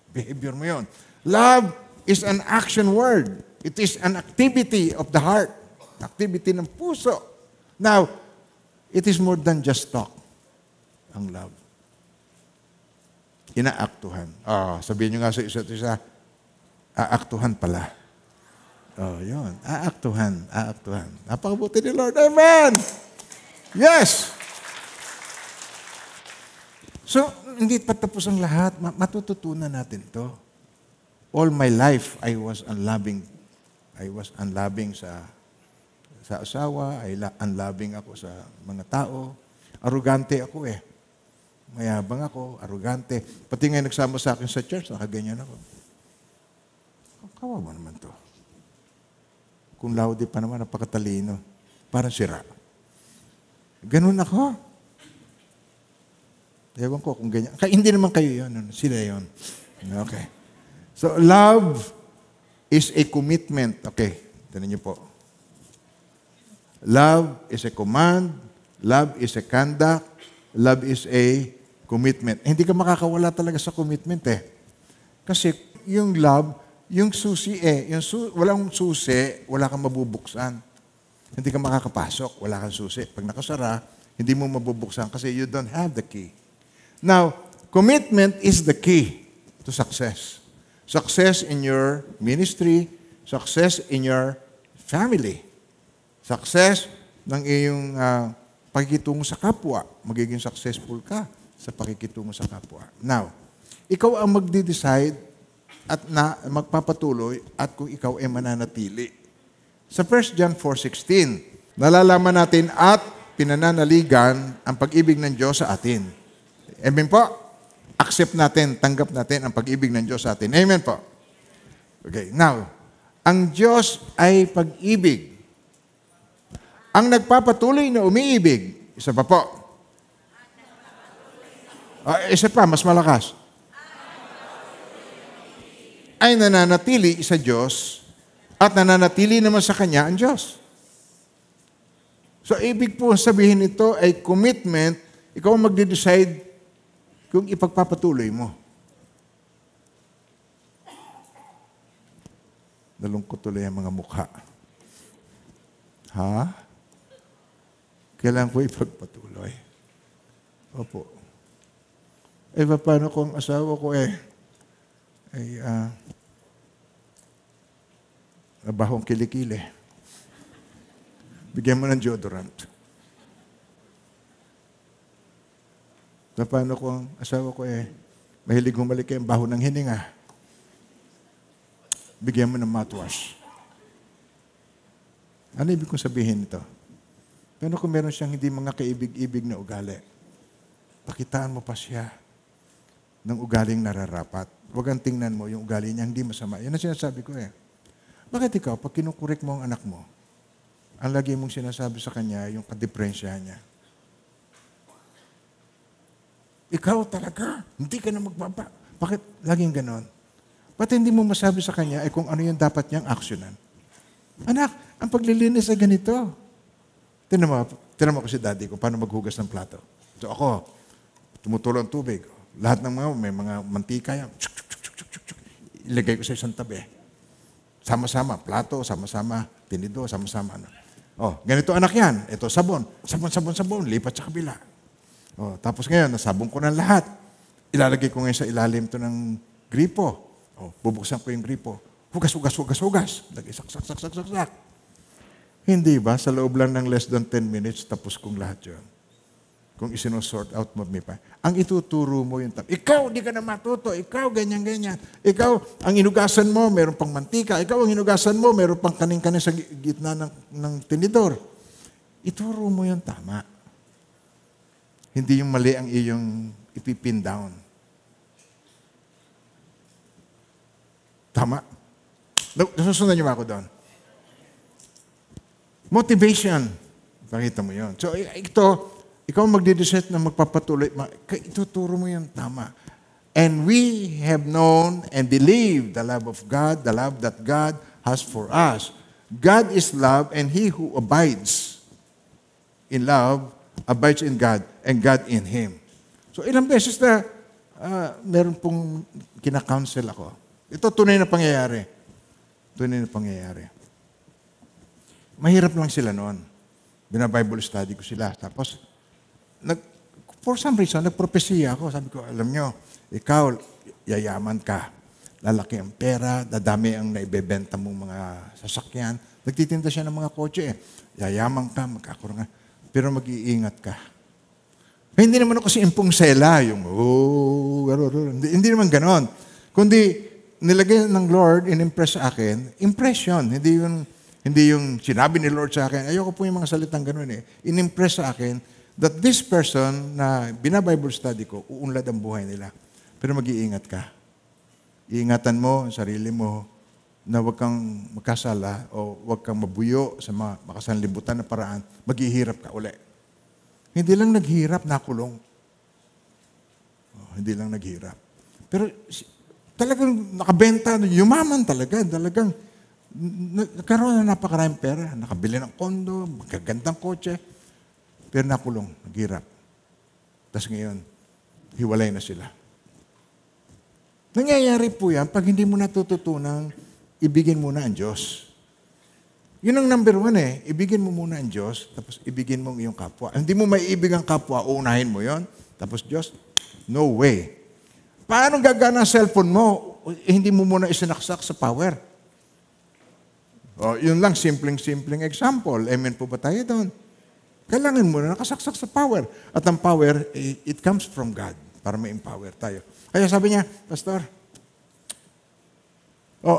Behavior mo yun. Love is an action word. It is an activity of the heart. Activity ng puso. Now, it is more than just talk. Ang love. Inaaktuhan. Sabihin nyo nga sa isa't isa, aaktuhan pala. Yun. Aaktuhan. Napakabuti ni Lord. Amen! Yes! So, hindi pa tapos ang lahat. Matututunan natin to. All my life, I was unloving sa asawa, unloving ako sa mga tao. Arugante ako Mayabang ako, arugante. Pati nga nagsama sa akin sa church, nakaganyan ako. Kawawa naman to. Kung laude pa naman, napakatalino. Parang sira. Ganun ako. Ewan ko kung ganyan. Hindi naman kayo yun. Sila yun. Okay. So, love is a commitment. Okay. Tignan niyo po. Love is a command. Love is a conduct. Love is a commitment. Hindi ka makakawala talaga sa commitment Kasi yung love, yung susi walang susi, wala kang mabubuksan. Hindi ka makakapasok, wala kang susi. Pag nakasara, hindi mo mabubuksan kasi you don't have the key. Now, commitment is the key to success. Success in your ministry, success in your family, success ng iyong pakikitungo sa kapwa. Magiging successful ka sa pakikitungo sa kapwa. Now, ikaw ang magde-decide at magpapatuloy at kung ikaw ay mananatili. Sa 1 John 4:16, nalalaman natin at pinananaligan ang pag-ibig ng Diyos sa atin. Amen po? Accept natin, tanggap natin ang pag-ibig ng Diyos sa atin. Amen po? Okay, now, ang Diyos ay pag-ibig. Ang nagpapatuloy na umiibig, isa pa po. Isa pa, mas malakas. ay nananatili sa Diyos at nananatili naman sa Kanya ang Diyos. So, ibig po sabihin nito ay commitment, ikaw ang magde-decide kung ipagpapatuloy mo. Nalungkot tuloy ang mga mukha. Ha? Kailangan ko ipagpatuloy. Opo. Paano kung asawa ko bahong kilikili? Bigyan mo ng deodorant. Paano kung asawa ko mahilig humalik ang baho ng hininga? Bigyan mo ng mouthwash. Ano ibig kong sabihin nito? Pero kung meron siyang hindi mga kaibig-ibig na ugali, pakitaan mo pa siya ng ugaling nararapat. Huwag ang tingnan mo yung ugali niya, hindi masama. Yan ang sinasabi ko Bakit ikaw, pag kinukurek mo ang anak mo, ang lagi mong sinasabi sa kanya, yung kadiprensya niya. Ikaw talaga, hindi ka na magbaba. Bakit laging ganon? Ba't hindi mo masabi sa kanya kung ano yung dapat niyang aksyonan? Anak, ang paglilinis ay ganito. Tinan mo ko si daddy ko, paano maghugas ng plato. So ako, tumutulo ang tubig. Lahat ng may mga mantika yan. Ilagay ko sa isang tabi. Sama-sama, plato, sama-sama, tinido, sama-sama. Ganito anak yan. Ito, sabon. Sabon. Lipat sa kabila. Tapos ngayon, nasabon ko ng lahat. Ilalagay ko ngayon sa ilalim to ng gripo. Bubuksan ko yung gripo. Hugas. Lagay, sak. Hindi ba? Sa loob lang ng less than 10 minutes, tapos kong lahat yun. Kung isinusort out mo pa. Ang ituturo mo yung ikaw, di ka na matuto. Ikaw, ganyan. Ikaw, ang inugasan mo, meron pang mantika. Ikaw, ang inugasan mo, meron pang kaning-kaning sa gitna ng tinidor. Ituro mo yung tama. Hindi yung mali ang iyong ipipin down. Tama? Nasusundan niyo ba ako doon? Motivation. Pakita mo yun. So, ikaw magdidecide na magpapatuloy. Ituturo mo yung tama. And we have known and believed the love of God, the love that God has for us. God is love, and he who abides in love abides in God, and God in him. So, ilang beses na meron pong kinakounsel ako. Ito tunay na pangyayari. Mahirap lang sila noon. Bina-Bible study ko sila. Tapos, for some reason, nagpropesiya ako. Sabi ko, alam nyo, ikaw, yayaman ka. Lalaki ang pera, dadami ang naibebenta mong mga sasakyan. Nagtitinda siya ng mga kotse Yayaman ka, magkakurungan. Pero mag-iingat ka. Hindi naman ako si Impong Sela, yung, hindi naman ganon. Kundi, nilagay ng Lord, in-impress sa akin, impression. Hindi yung sinabi ni Lord sa akin, ayoko po yung mga salitang ganun In-impress sa akin that this person na bina-Bible study ko, uunlad ang buhay nila. Pero mag-iingat ka. Iingatan mo ang sarili mo na huwag kang magkasala o huwag kang mabuyo sa mga makasanlibutan na paraan. Maghihirap ka uli. Hindi lang naghirap, nakulong. Hindi lang naghirap. Pero talagang nakabenta, yumaman talaga. Talagang nagkaroon na napakaraming pera. Nakabili ng kondo, magagandang kotse. Pero nakulong, naghirap. Tapos ngayon, hiwalay na sila. Nangyayari po yan pag hindi mo natututunang ibigin muna ang Diyos. Yun ang number 1 Ibigin mo muna ang Diyos, tapos ibigin mo ang iyong kapwa. Hindi mo maiibig ang kapwa, uunahin mo yon. Tapos Diyos, no way. Paano gagana ang cellphone mo? Hindi mo muna isinaksak sa power. Yun lang, simpleng example. Amen po ba tayo doon? Kailangan mo na nakasaksak sa power. At ang power, it comes from God para ma-empower tayo. Kaya sabi niya, Pastor,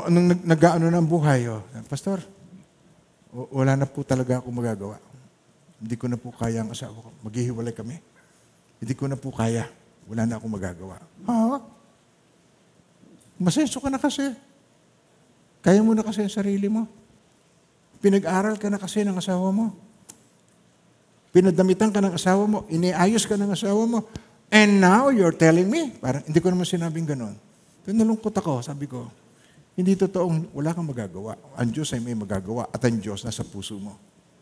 nung nag-aano na ang buhay, Pastor, wala na po talaga ako magagawa. Hindi ko na po kaya ang asawa ko. Maghihiwalay kami. Hindi ko na po kaya. Wala na akong magagawa. Masenso ka na kasi. Kaya mo na kasi ang sarili mo. Pinag-aral ka na kasi ng asawa mo. Pinadamitan ka ng asawa mo. Iniayos ka ng asawa mo. And now, you're telling me. Parang hindi ko naman sinabing ganon. Pero nalungkot ako. Sabi ko, Hindi totoong wala kang magagawa. Ang Diyos ay may magagawa at ang Diyos nasa puso mo.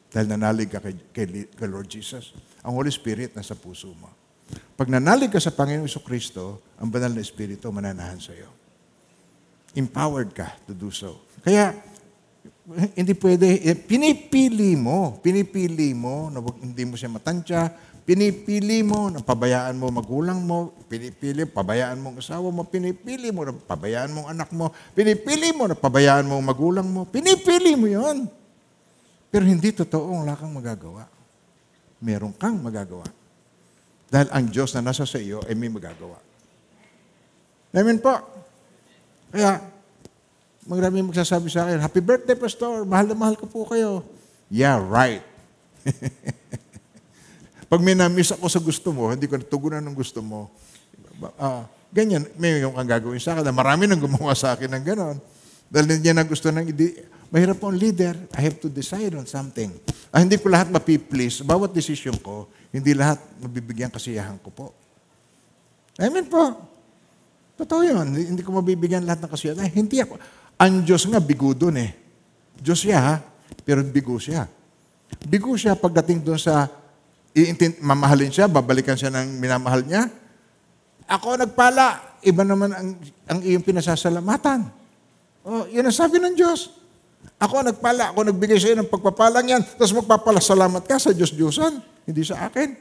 Dahil nanalig ka kay Lord Jesus. Ang Holy Spirit nasa puso mo. Pag nanalig ka sa Panginoong Jesucristo, ang banal na Espiritu mananahan sa iyo. Empowered ka to do so. Kaya, hindi pwede, pinipili mo na hindi mo siya matansya, pinipili mo na pabayaan mo magulang mo, pinipili, pabayaan mo ang asawa mo, pinipili mo na pabayaan mo ang anak mo, pinipili mo na pabayaan mo ang magulang mo, pinipili mo yon. Pero hindi totoo, wala kang magagawa. Meron kang magagawa. Dahil ang Diyos na nasa sa iyo ay may magagawa. Amen po. Kaya, marami magsasabi sa akin, Happy birthday, Pastor. Mahal na mahal ko po kayo. Yeah, right. Pag may na-miss ako sa gusto mo, hindi ko natugunan ng gusto mo, ganyan, may yung kang gagawin sa akin. Marami nang gumawa sa akin ng ganon. Dahil niya na gusto ng, mahirap po ang leader. I have to decide on something. Hindi ko lahat mapiplease. Bawat desisyon ko, hindi lahat mabibigyan kasiyahan ko po. Amen po. Totoo yun. Hindi ko mabibigyan lahat ng kasiyahan. Hindi ako. Ang Diyos nga, bigo dun eh. Diyos siya ha, pero bigo siya. Bigo siya pagdating dun sa mamahalin siya, babalikan siya ng minamahal niya. Ako nagpala, iba naman ang iyong pinasasalamatan. Yun ang sabi ng Diyos. Ako nagpala, ako nagbigay sa iyo ng pagpapalang yan, tapos magpapasalamat ka sa Diyos-Diyosan, hindi sa akin.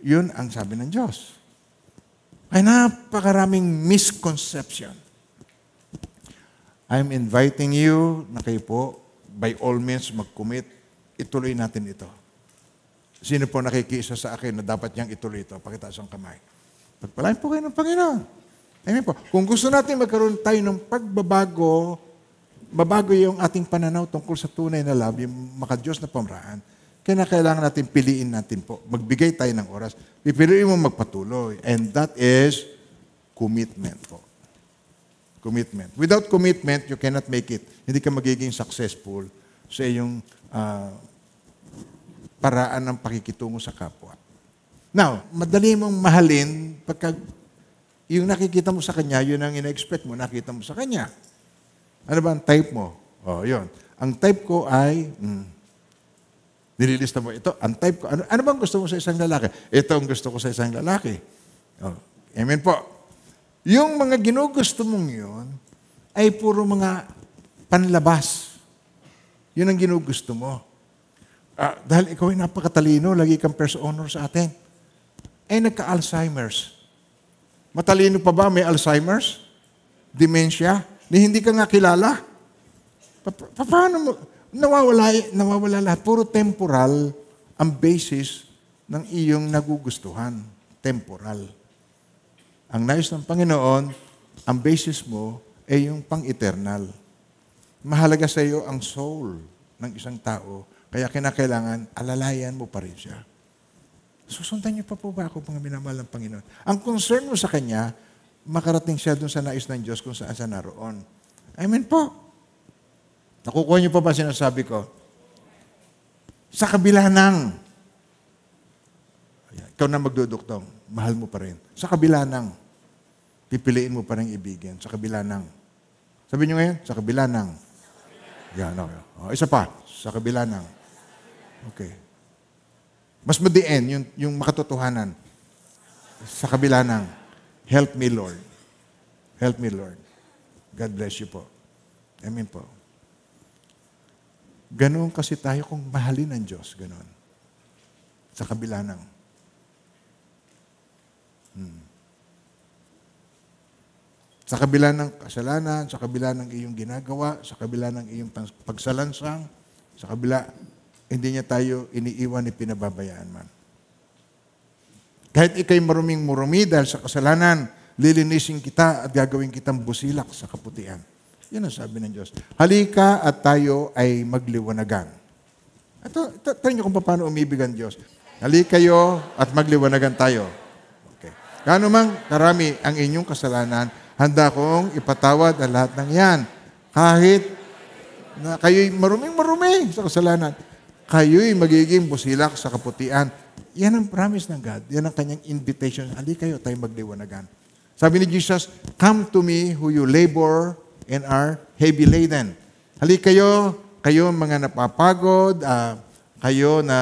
Yun ang sabi ng Diyos. Ay napakaraming misconception. I'm inviting you na kayo po, by all means, mag-commit. Ituloy natin ito. Sino po nakikisa sa akin na dapat niyang ituloy ito? Pakitaas ang kamay. Pagpalain po kayo ng Panginoon. Amen po. Kung gusto natin magkaroon tayo ng pagbabago, babago yung ating pananaw tungkol sa tunay na love, yung maka-Diyos na pamaraan, kailangan natin piliin natin po. Magbigay tayo ng oras. Pipiliin mo magpatuloy. And that is commitment po. Commitment. Without commitment, you cannot make it. Hindi ka magiging successful sa iyong paraan ng pakikitungo sa kapwa. Now, madali mong mahalin pagka yung nakikita mo sa kanya, yun ang ina-expect mo, nakita mo sa kanya. Ano ba ang type mo? Yun. Ang type ko ay, nililista mo ito. Ang type ko, ano bang gusto mo sa isang lalaki? Ito ang gusto ko sa isang lalaki. Amen po. Yung mga ginugusto mong yun, ay puro mga panlabas. Yun ang ginugusto mo. Dahil ikaw ay napakatalino, lagi kang first honor sa atin. Nagka-Alzheimer's. Matalino pa ba may Alzheimer's? Dementia? Hindi ka nga kilala? Paano mo? Nawawala lahat. Puro temporal ang basis ng iyong nagugustuhan. Temporal. Ang nais ng Panginoon, ang basis mo ay yung pang-eternal. Mahalaga sa iyo ang soul ng isang tao. Kaya kinakailangan, alalayan mo pa rin siya. Susundan niyo pa po ba ako, mga minamahal ng Panginoon? Ang concern mo sa Kanya, makarating siya dun sa nais ng Diyos kung saan siya naroon. Amen po. Nakukuha niyo pa ba sinasabi ko? Sa kabila ng, ikaw na magduduktong, mahal mo pa rin. Sa kabila ng, pipiliin mo pa rin ibigin. Sa kabila ng. Sabi niyo ngayon, sa kabila ng. Yan, okay. Isa pa, sa kabila ng. Okay. Mas madiin, yung makatotohanan. Sa kabila ng, help me, Lord. Help me, Lord. God bless you po. Amen po. Ganoon kasi tayo kung mahalin ng Diyos. Ganoon. Sa kabila ng. Sa kabila ng kasalanan, sa kabila ng iyong ginagawa, sa kabila ng iyong pagsalansang, sa kabila, hindi niya tayo iniiwan ni pinababayaan man. Kahit ikay maruming-murumi dahil sa kasalanan, lilinisin kita at gagawin kitang busilak sa kaputian. Yan ang sabi ng Diyos. Halika at tayo ay magliwanagan. Ito niyo kung paano umibig ang Diyos. Halika kayo at magliwanagan tayo. Okay. Gaano mang karami ang inyong kasalanan, handa kong ipatawad ang lahat ng yan. Kahit na kayo'y maruming-marumi sa kasalanan, kayo'y magiging busilak sa kaputian. Yan ang promise ng God. Yan ang kanyang invitation. Halika kayo, tayo magliwanagan. Sabi ni Jesus, come to me who you labor and are heavy laden. Halika kayo mga napapagod, kayo na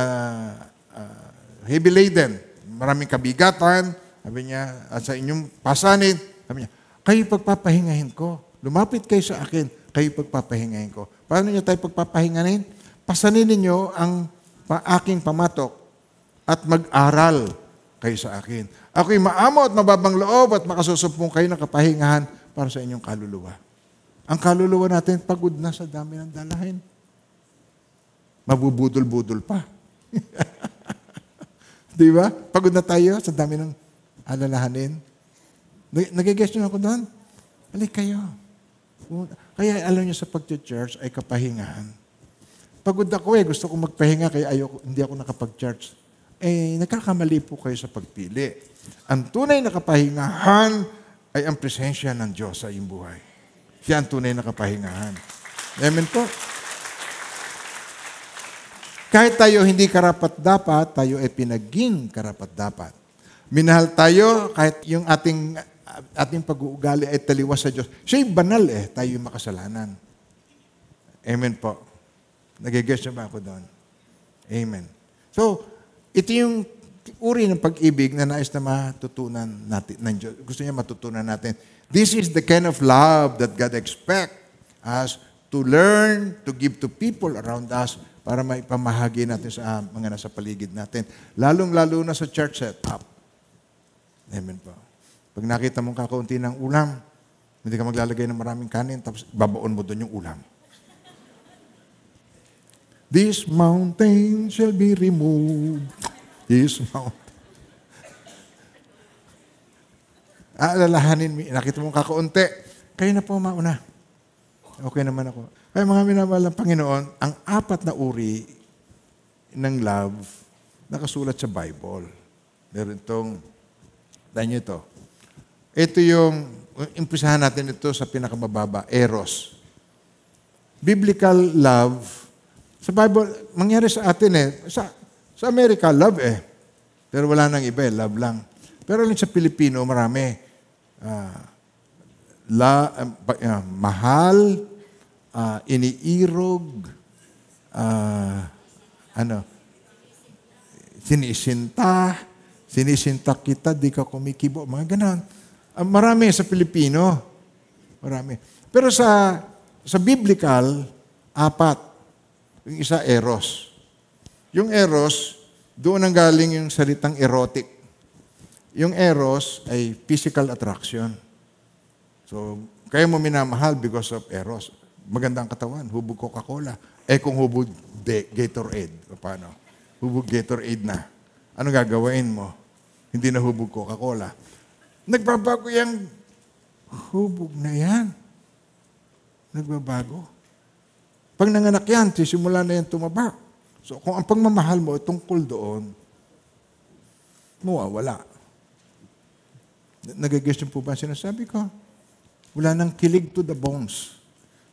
heavy laden, maraming kabigatan, sabi niya, at sa inyong pasanin, sabi niya, kayo pagpapahingahin ko. Lumapit kayo sa akin, kayo pagpapahingahin ko. Paano niyo tayo pagpapahingahin? Pasanin ninyo ang aking pamatok at mag-aral kayo sa akin. Ako'y maamo at mababang loob at makasusumpong kayo ng kapahingahan para sa inyong kaluluwa. Ang kaluluwa natin pagod na sa dami ng dalahin. Mabubudol-budol pa. Di ba? Pagod na tayo sa dami ng alalahanin. Nagigess nyo ako doon? Balik kayo. Kaya alam nyo sa pag-church ay kapahingahan. Pagod ako gusto kong magpahinga kaya hindi ako nakapag-church. Nagkakamali po kayo sa pagpili. Ang tunay na kapahingahan ay ang presensya ng Diyos sa iyong buhay. Siya ang tunay na kapahingahan. Amen po. Kahit tayo hindi karapat-dapat, tayo ay pinaging karapat-dapat. Minahal tayo kahit yung ating pag-uugali ay taliwas sa Diyos. Siya'y banal tayo yung makasalanan. Amen po. Nagigess na ba ako doon? Amen. So, ito yung uri ng pag-ibig na nais na matutunan natin ng Diyos. Gusto niya matutunan natin. This is the kind of love that God expects us to learn, to give to people around us para maipamahagi natin sa mga nasa paligid natin. Lalong-lalo na sa church setup. Amen po. Pag nakita mong kakaunti ng ulam, hindi ka maglalagay ng maraming kanin, tapos babaon mo doon yung ulam. This mountain shall be removed. This mountain. Alalahanin mo, nakita mong kakaunti, kayo na po mauna. Okay naman ako. Kaya mga minamahal ng Panginoon, ang 4 na uri ng love nakasulat sa Bible. Meron itong, dahil ito. Ito yung, umpisahan natin ito sa pinakamababa, eros. Biblical love, sa Bible, mangyari sa atin sa Amerika, love Pero wala nang iba love lang. Pero sa Pilipino, marami. Mahal, iniirog, sinisinta kita, di ka kumikibo, mga ganon. Marami sa Pilipino. Marami. Pero sa biblical, 4. Yung isa, eros. Yung eros, doon ang galing yung salitang erotic. Yung eros ay physical attraction. So, kaya mo minamahal because of eros. Magandang katawan, hubog Coca-Cola. Kung hubog Gatorade, paano? Hubog Gatorade na. Ano gagawin mo? Hindi na hubog Coca-Cola. Nagbabago yung hubog na yan. Nagbabago. Pag nanganak yan, sisimula na yan tumaba. So, kung ang pagmamahal mo tungkol doon, mawawala. Nagigess niyo po ba sinasabi ko? Wala nang kilig to the bones.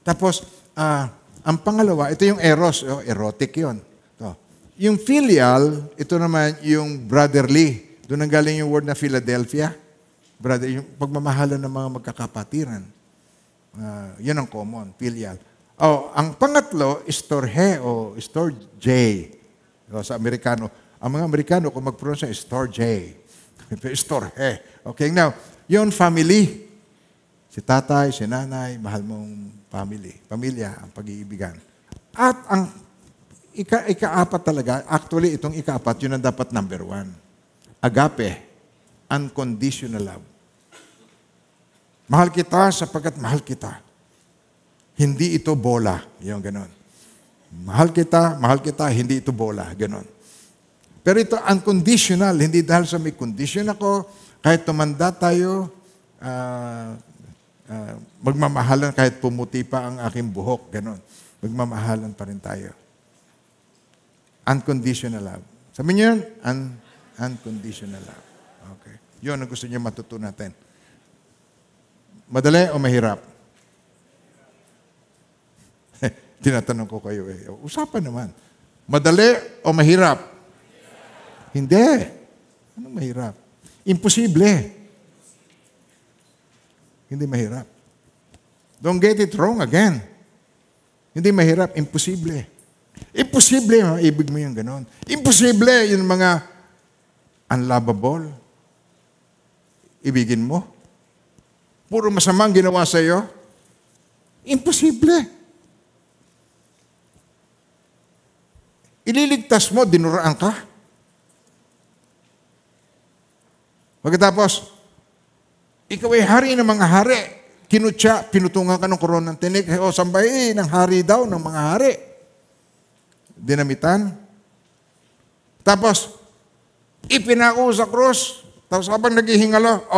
Tapos, ang pangalawa, ito yung eros. Erotic yun. Ito. Yung filial, ito naman yung brotherly. Doon ang galing yung word na Philadelphia. Brother, yung pagmamahalan ng mga magkakapatiran. Yun ang common, filial. Ang pangatlo, storge o storge. Sa Amerikano. Ang mga Amerikano, kung mag-pronounce na storge. Storge. Okay, now, yun family. Si tatay, si nanay, mahal mong family. Pamilya, ang pag-iibigan. At ang ika-4 talaga, actually, itong ika-4, yun ang dapat number 1. Agape, unconditional love. Mahal kita sapagkat mahal kita. Hindi ito bola. Yung ganon. Mahal kita, hindi ito bola. Ganon. Pero ito unconditional, hindi dahil sa may condition ako, kahit tumanda tayo, magmamahalan kahit pumuti pa ang aking buhok, ganon. Magmamahalan pa rin tayo. Unconditional love. Sabi niyo yun? Unconditional love. Okay. Yun ang gusto niyo matutunan natin. Madali o mahirap? Tinatanong ko kayo Usapan naman. Madali o mahirap? Hindi. Anong mahirap? Imposible. Hindi mahirap. Don't get it wrong again. Hindi mahirap, imposible. Imposible, ibig mo yung ganon. Imposible yung mga unlovable. Ibigin mo. Puro masamang ginawa sa iyo. Imposible. Ililigtas mo, dinuraan ka. Pagkatapos, ikaw ay hari ng mga hari. Kinutya, pinutungan ka ng koronang tinik. O sambahin ng hari daw ng mga hari. Dinamitan. Tapos, ipinako sa krus. Tapos habang naghihingalo,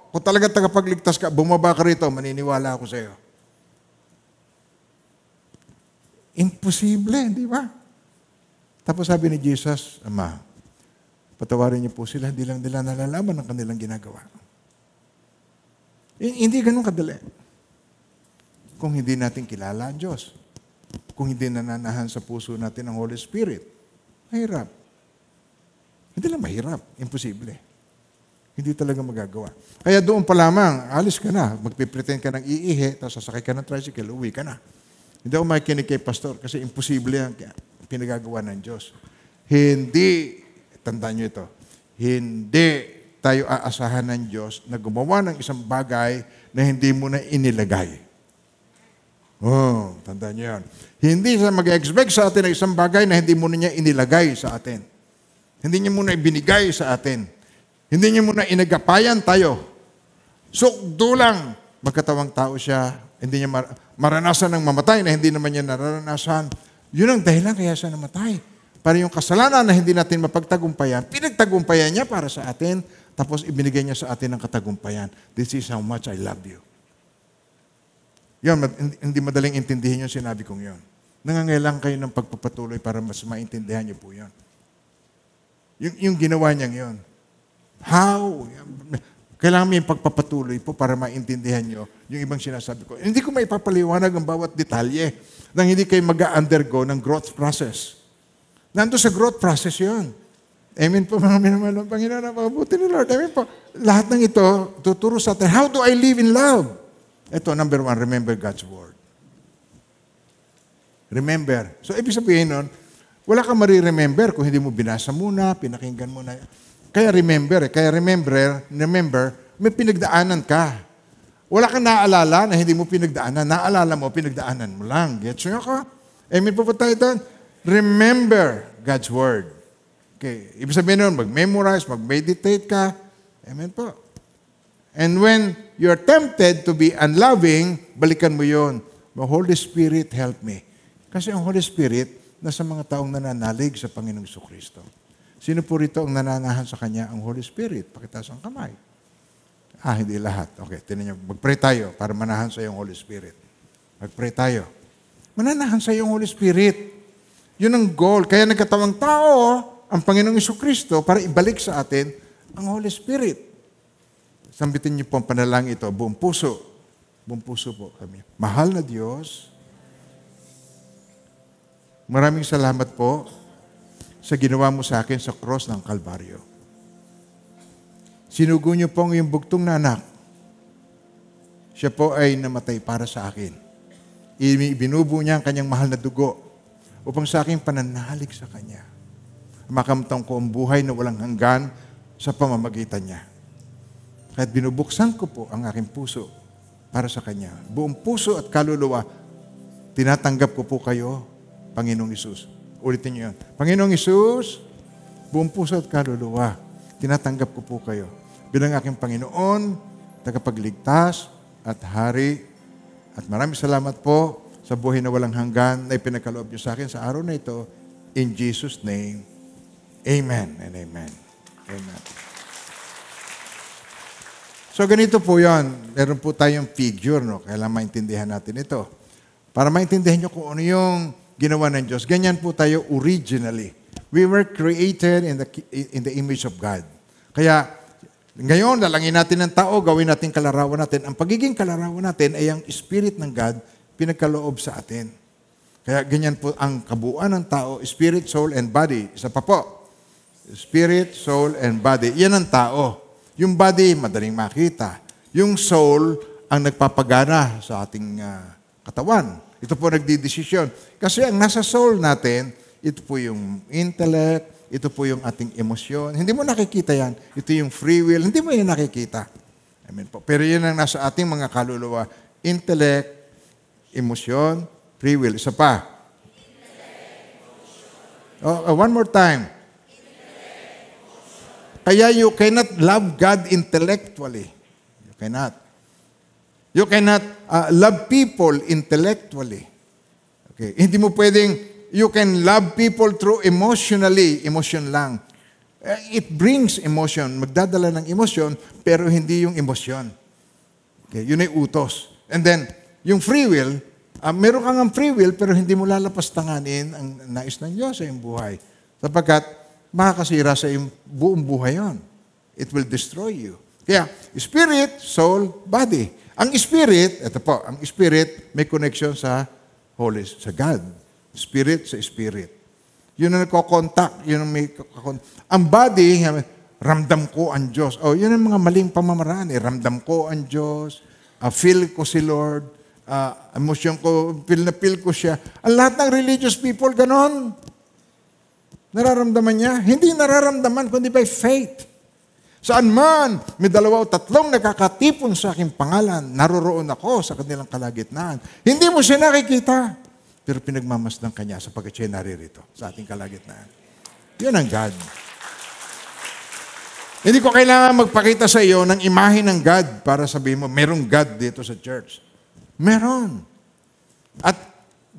kung talaga tagapagligtas ka, bumaba ka rito, maniniwala ako sa iyo. Imposible, di ba? Tapos sabi ni Jesus, Ama, patawarin niyo po sila, hindi lang nila nalalaman ang kanilang ginagawa. Hindi ganun kadali. Kung hindi natin kilala ang Diyos, kung hindi nananahan sa puso natin ang Holy Spirit, mahirap. Hindi lang mahirap, imposible. Hindi talaga magagawa. Kaya doon pa lamang, alis ka na, magpipretend ka ng iihi, tapos sasakay ka ng tricycle, uwi ka na. Hindi ako makikinig kay pastor kasi imposible yan pinagagawa ng Diyos. Hindi, tandaan nyo ito, hindi tayo aasahan ng Diyos na gumawa ng isang bagay na hindi mo na inilagay. Tandaan nyo yan. Hindi siya mag-expect sa atin ng isang bagay na hindi mo na niya inilagay sa atin. Hindi niya muna ibinigay sa atin. Hindi niya muna inagapayan tayo. Sukdo lang. Magkatawang tao siya, hindi niya maranasan ng mamatay na hindi naman niya naranasan. Yun ang dahilan kaya siya namatay. Para yung kasalanan na hindi natin mapagtagumpayan, pinagtagumpayan niya para sa atin, tapos ibinigay niya sa atin ang katagumpayan. This is how much I love you. Yun, hindi madaling intindihin yung sinabi kong yun. Nangangailangan kayo ng pagpapatuloy para mas maintindihan niyo po yun. Yung ginawa niyang yun. How? Kailangan may pagpapatuloy po para maintindihan nyo yung ibang sinasabi ko. Hindi ko maipapaliwanag ang bawat detalye nang hindi kayo mag-undergo ng growth process. Nandun sa growth process yun. Amen po mga minamahal ng Panginoon, ang mabuti ni Lord. Amen po. Lahat ng ito, tuturo sa atin, how do I live in love? Ito, number 1, remember God's Word. Remember. So, ibig sabihin nun, wala kang mariremember kung hindi mo binasa muna, pinakinggan muna. Kaya remember, may pinagdaanan ka. Wala kang naaalala na hindi mo pinagdaanan. Naalala mo, pinagdaanan mo lang. Gets nyo ka? Amen po tayo doon. Remember God's Word. Okay. Ibig sabihin nun, mag-memorize, mag-meditate ka. Amen po. And when you're tempted to be unloving, balikan mo yun. The Holy Spirit, help me. Kasi ang Holy Spirit, nasa mga taong nananalig sa Panginoong Jesucristo. Sino po rito ang nananahan sa Kanya? Ang Holy Spirit. Pakitaas ang kamay. Hindi lahat. Okay, tinan niyo. Mag-pray tayo para manahan sa iyong Holy Spirit. Mag-pray tayo. Mananahan sa iyong Holy Spirit. Yun ang goal. Kaya nagkatawang tao, ang Panginoong Jesucristo, para ibalik sa atin ang Holy Spirit. Sambitin niyo po ang panalangin ito, buong puso. Buong puso po kami. Mahal na Diyos, maraming salamat po sa ginawa mo sa akin sa cross ng Kalbaryo. Sinugo niyo po ang iyong bugtong na anak. Siya po ay namatay para sa akin. Ibinubo niya ang kanyang mahal na dugo upang sa aking pananalig sa Kanya. Makamtang ko ang buhay na walang hanggan sa pamamagitan niya. Kahit binubuksan ko po ang aking puso para sa Kanya. Buong puso at kaluluwa, tinatanggap ko po kayo, Panginoong Hesus. Ulitin niyo yan. Panginoong Hesus, buong puso at kaluluwa, tinatanggap ko po kayo bilang aking Panginoon, tagapagligtas at Hari. At maraming salamat po sa buhay na walang hanggan na ipinagkaloob niyo sa akin sa araw na ito. In Jesus' name, Amen and Amen. Amen. So ganito po yan. Meron po tayong figure, no? Kailangan maintindihan natin ito. Para maintindihan nyo kung ano yung ginawa ng Diyos. Ganyan po tayo originally. We were created in the image of God. Kaya, ngayon, lalangin natin ng tao, gawin natin kalarawan natin. Ang pagiging kalarawan natin ay ang Spirit ng God pinagkaloob sa atin. Kaya ganyan po ang kabuuan ng tao, spirit, soul, and body. Isa pa po. Spirit, soul, and body. Yan ang tao. Yung body, madaling makita. Yung soul, ang nagpapagana sa ating katawan. Ito po nagdidesisyon. Kasi ang nasa soul natin, ito po yung intellect, ito po yung ating emosyon. Hindi mo nakikita yan. Ito yung free will. Hindi mo yan nakikita. Amen po. Pero yun ang nasa ating mga kaluluwa. Intellect, emosyon, free will. Isa pa. One more time. Kaya you cannot love God intellectually. You cannot. You cannot love people intellectually. Okay. Hindi mo pwedeng, you can love people through emotionally. Emotion lang. It brings emotion. Magdadala ng emotion, pero hindi yung emosyon. Okay. Yun ay utos. And then, yung free will, meron kang ang free will, pero hindi mo lalapastanganin ang nais ng Diyos sa iyong buhay. Sapagkat, makakasira sa iyong buong buhay yon. It will destroy you. Kaya, spirit, soul, body. Ang spirit, ito po, ang spirit may connection sa Holy, sa God. Spirit sa spirit. Yun ang nagko-contact, yun ang may ang body, ramdam ko ang Diyos. Yun ang mga maling pamamaraan. Ramdam ko ang Diyos, feel ko si Lord, emosyon ko, feel na feel ko siya. Ang lahat ng religious people, ganon. Nararamdaman niya? Hindi nararamdaman, kundi by faith. Saan man, may 2 o 3 nakakatipon sa aking pangalan, naroroon ako sa kanilang kalagitnaan. Hindi mo siya nakikita, pero pinagmamasdan ka niya sapagkat siya naririto sa ating kalagitnaan. Yun ang God. Hindi ko kailangan magpakita sa iyo ng imahe ng God para sabihin mo, merong God dito sa church. Meron. At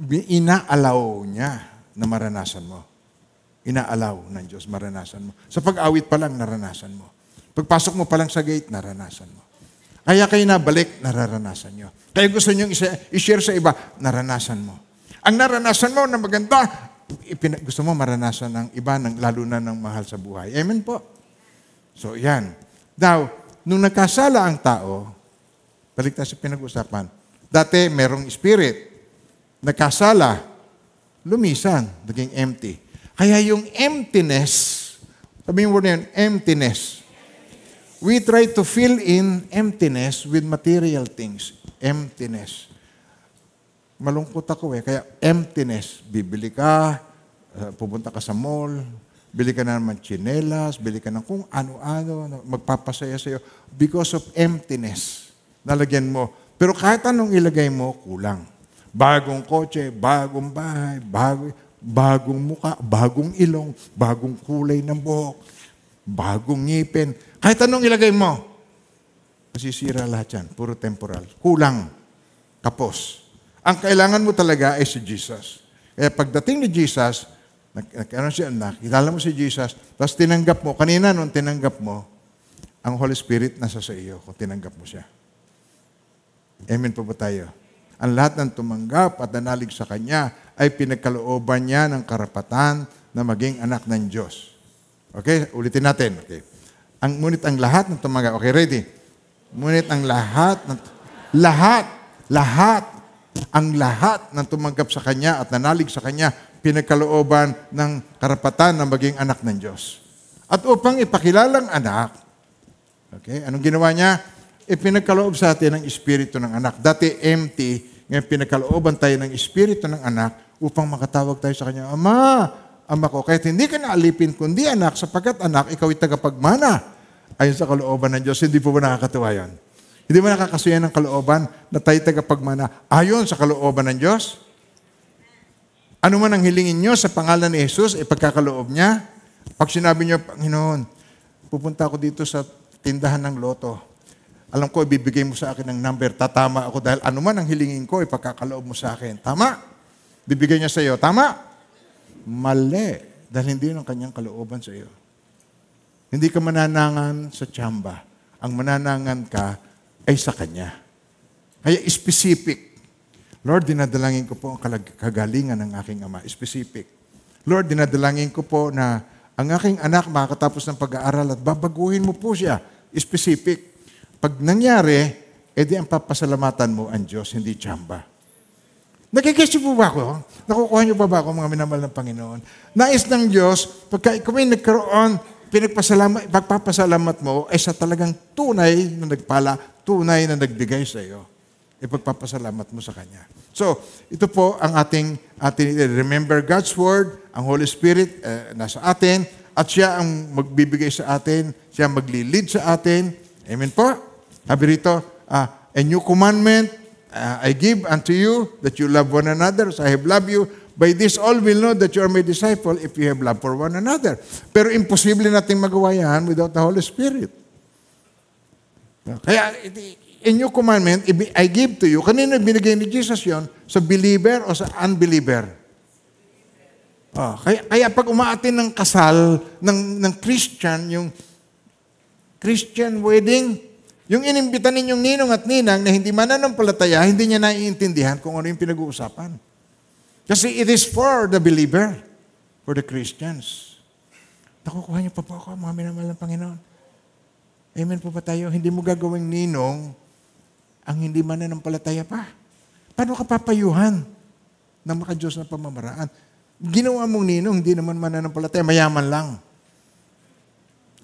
inaalaw niya na maranasan mo. Inaalaw ng Diyos, maranasan mo. Sa pag-awit pa lang, naranasan mo. Pagpasok mo pa lang sa gate, naranasan mo. Kaya kayo nabalik, nararanasan nyo. Kaya gusto nyo i-share sa iba, naranasan mo. Ang naranasan mo na maganda, gusto mo maranasan ng iba, lalo na ng mahal sa buhay. Amen po. So, yan. Now, nung nagkasala ang tao, balik tayo sa pinag-usapan, dati merong spirit, nagkasala, lumisan, naging empty. Kaya yung emptiness, sabihin mo na yun, emptiness. We try to fill in emptiness with material things. Emptiness. Malungkot ako kaya emptiness. Bibili ka, pupunta ka sa mall, bili ka na naman tsinelas, bili ka ng kung ano-ano, magpapasaya sa'yo because of emptiness. Nalagyan mo. Pero kahit anong ilagay mo, kulang. Bagong kotse, bagong bahay, bagong muka, bagong ilong, bagong kulay ng buhok, bagong ngipin. Kahit anong ilagay mo, masisira lahat yan. Puro temporal. Kulang. Kapos. Ang kailangan mo talaga ay si Jesus. Kaya pagdating ni Jesus, nakilala mo si Jesus, tapos tinanggap mo, kanina nung tinanggap mo, ang Holy Spirit nasa sa iyo kung tinanggap mo siya. Amen po ba tayo? Ang lahat ng tumanggap at nanalig sa Kanya ay pinagkalooban niya ng karapatan na maging anak ng Diyos. Okay? Ulitin natin. Okay. Ngunit ang lahat ng tumanggap, okay, ready? Ngunit ang lahat ang lahat ng tumanggap sa Kanya at nanalig sa Kanya, pinagkalooban ng karapatan na maging anak ng Diyos. At upang ipakilalang anak, okay, anong ginawa niya? Ipinagkaloob sa atin ang espiritu ng anak. Dati empty, ngayon pinagkalooban tayo ng espiritu ng anak upang makatawag tayo sa Kanya, Ama ko, kahit hindi ka naalipin kundi anak, sapagkat anak, ikaw ay tagapagmana. Ayon sa kalooban ng Diyos, hindi po ba nakakatuwa yan? Hindi ba nakakasuya ng kalooban na tayo tagapagmana ayon sa kalooban ng Diyos? Ano man ang hilingin nyo sa pangalan ni Jesus, ipagkakaloob niya. Pag sinabi niyo, Panginoon, pupunta ako dito sa tindahan ng loto. Alam ko, ibibigay mo sa akin ng number. Tatama ako dahil ano man ang hilingin ko, ipagkakaloob mo sa akin. Tama? Bibigay niya sa iyo. Tama? Mali. Dahil hindi ng kanyang kalooban sa iyo. Hindi ka mananangan sa tsamba. Ang mananangan ka ay sa Kanya. Kaya specific. Lord, dinadalangin ko po ang kagalingan ng aking ama. Specific. Lord, dinadalangin ko po na ang aking anak makakatapos ng pag-aaral at babaguhin mo po siya. Specific. Pag nangyari, edi ang papasalamatan mo ang Diyos, hindi tsamba. Nagigis po ba ako? Nakukuha niyo ba ako, mga minamahal ng Panginoon? Nais ng Diyos, pagka ikaw ay nagkaroon, pagpapasalamat mo ay sa talagang tunay na nagpala, tunay na nagbigay sa iyo. Ipagpapasalamat mo sa Kanya. So, ito po ang ating remember God's Word, ang Holy Spirit nasa atin, at siya ang magbibigay sa atin, siya maglilid sa atin. Amen po? Sabi rito, a new commandment I give unto you, that you love one another as I have loved you. By this all will know that you are my disciple if you have love for one another. Pero imposible nating magawa yan without the Holy Spirit. Kaya, a new commandment, I give to you. Kanino binigay ni Jesus yon? Sa believer o sa unbeliever? Kaya pag umaatin ng kasal ng Christian, yung Christian wedding, yung inimbitan ninyong ninong at ninang na hindi mananampalataya, hindi niya naiintindihan kung ano yung pinag-uusapan. Kasi it is for the believer, for the Christians. Nakukuha niyo pa po ako, mga minamahal ng Panginoon. Amen po ba tayo? Hindi mo gagawing ninong ang hindi mananampalataya pa. Paano ka papayuhan ng maka-Diyos na pamamaraan? Ginawa mong ninong, hindi naman mananampalataya, mayaman lang.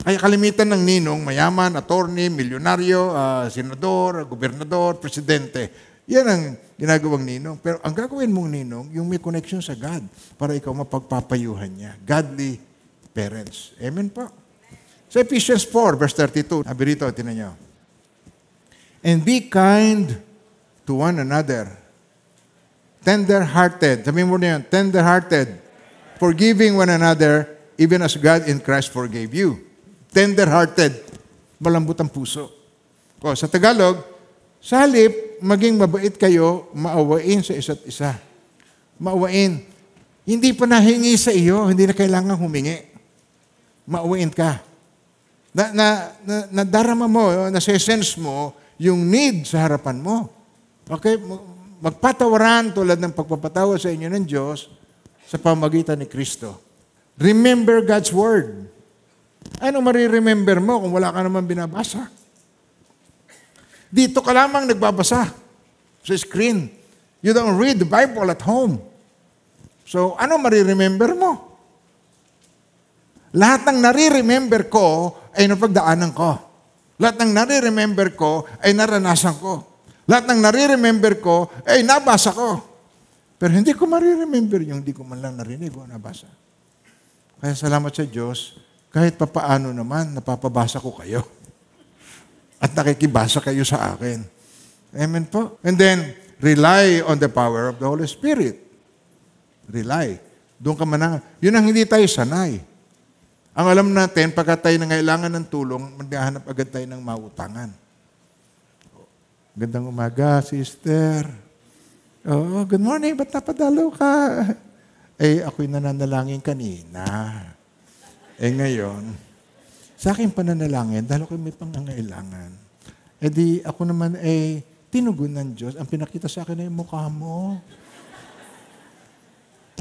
Kaya kalimitan ng ninong, mayaman, attorney, milyonaryo, senador, gobernador, presidente. Yan ang ginagawang ninong. Pero ang gagawin mong ninong, yung may connection sa God para ikaw mapagpapayuhan niya. Godly parents. Amen po. Sa Ephesians 4, verse 32, sabi rito, tinan nyo. And be kind to one another. Tender-hearted. Sabihin mo na yun, tender-hearted. Forgiving one another, even as God in Christ forgave you. Tender-hearted. Malambot ang puso. Sa Tagalog, sa halip, maging mabait kayo, maawain sa isa't isa. Maawain. Hindi pa nahingi sa iyo, hindi na kailangan humingi. Maawain ka. Nadarama mo, nase-sense mo yung need sa harapan mo. Okay? Magpatawaran tulad ng pagpapatawa sa inyo ng Diyos sa pamagitan ni Kristo. Remember God's Word. Ano mariremember mo kung wala ka naman binabasa? Dito ka lamang nagbabasa sa screen. You don't read the Bible at home. So, ano mariremember mo? Lahat ng nare-remember ko ay napagdaanan ko. Lahat ng nare-remember ko ay naranasan ko. Lahat ng nare-remember ko ay nabasa ko. Pero hindi ko mariremember yung hindi ko man lang narinig o nabasa. Kaya salamat sa Diyos, kahit papaano naman, napapabasa ko kayo. At nakikibasa kayo sa akin. Amen po. And then, rely on the power of the Holy Spirit. Rely. Doon ka manang. Yun ang hindi tayo sanay. Ang alam natin, pagka tayo nangailangan ng tulong, maghahanap agad tayo ng mautangan. Gandang umaga, sister. Oh, good morning, ba't napadalo ka? Ako'y nananalangin kanina. Ngayon, sa aking pananalangin, dahil ako may pangangailangan, di ako naman tinugon ng Diyos. Ang pinakita sa akin ay mukha mo.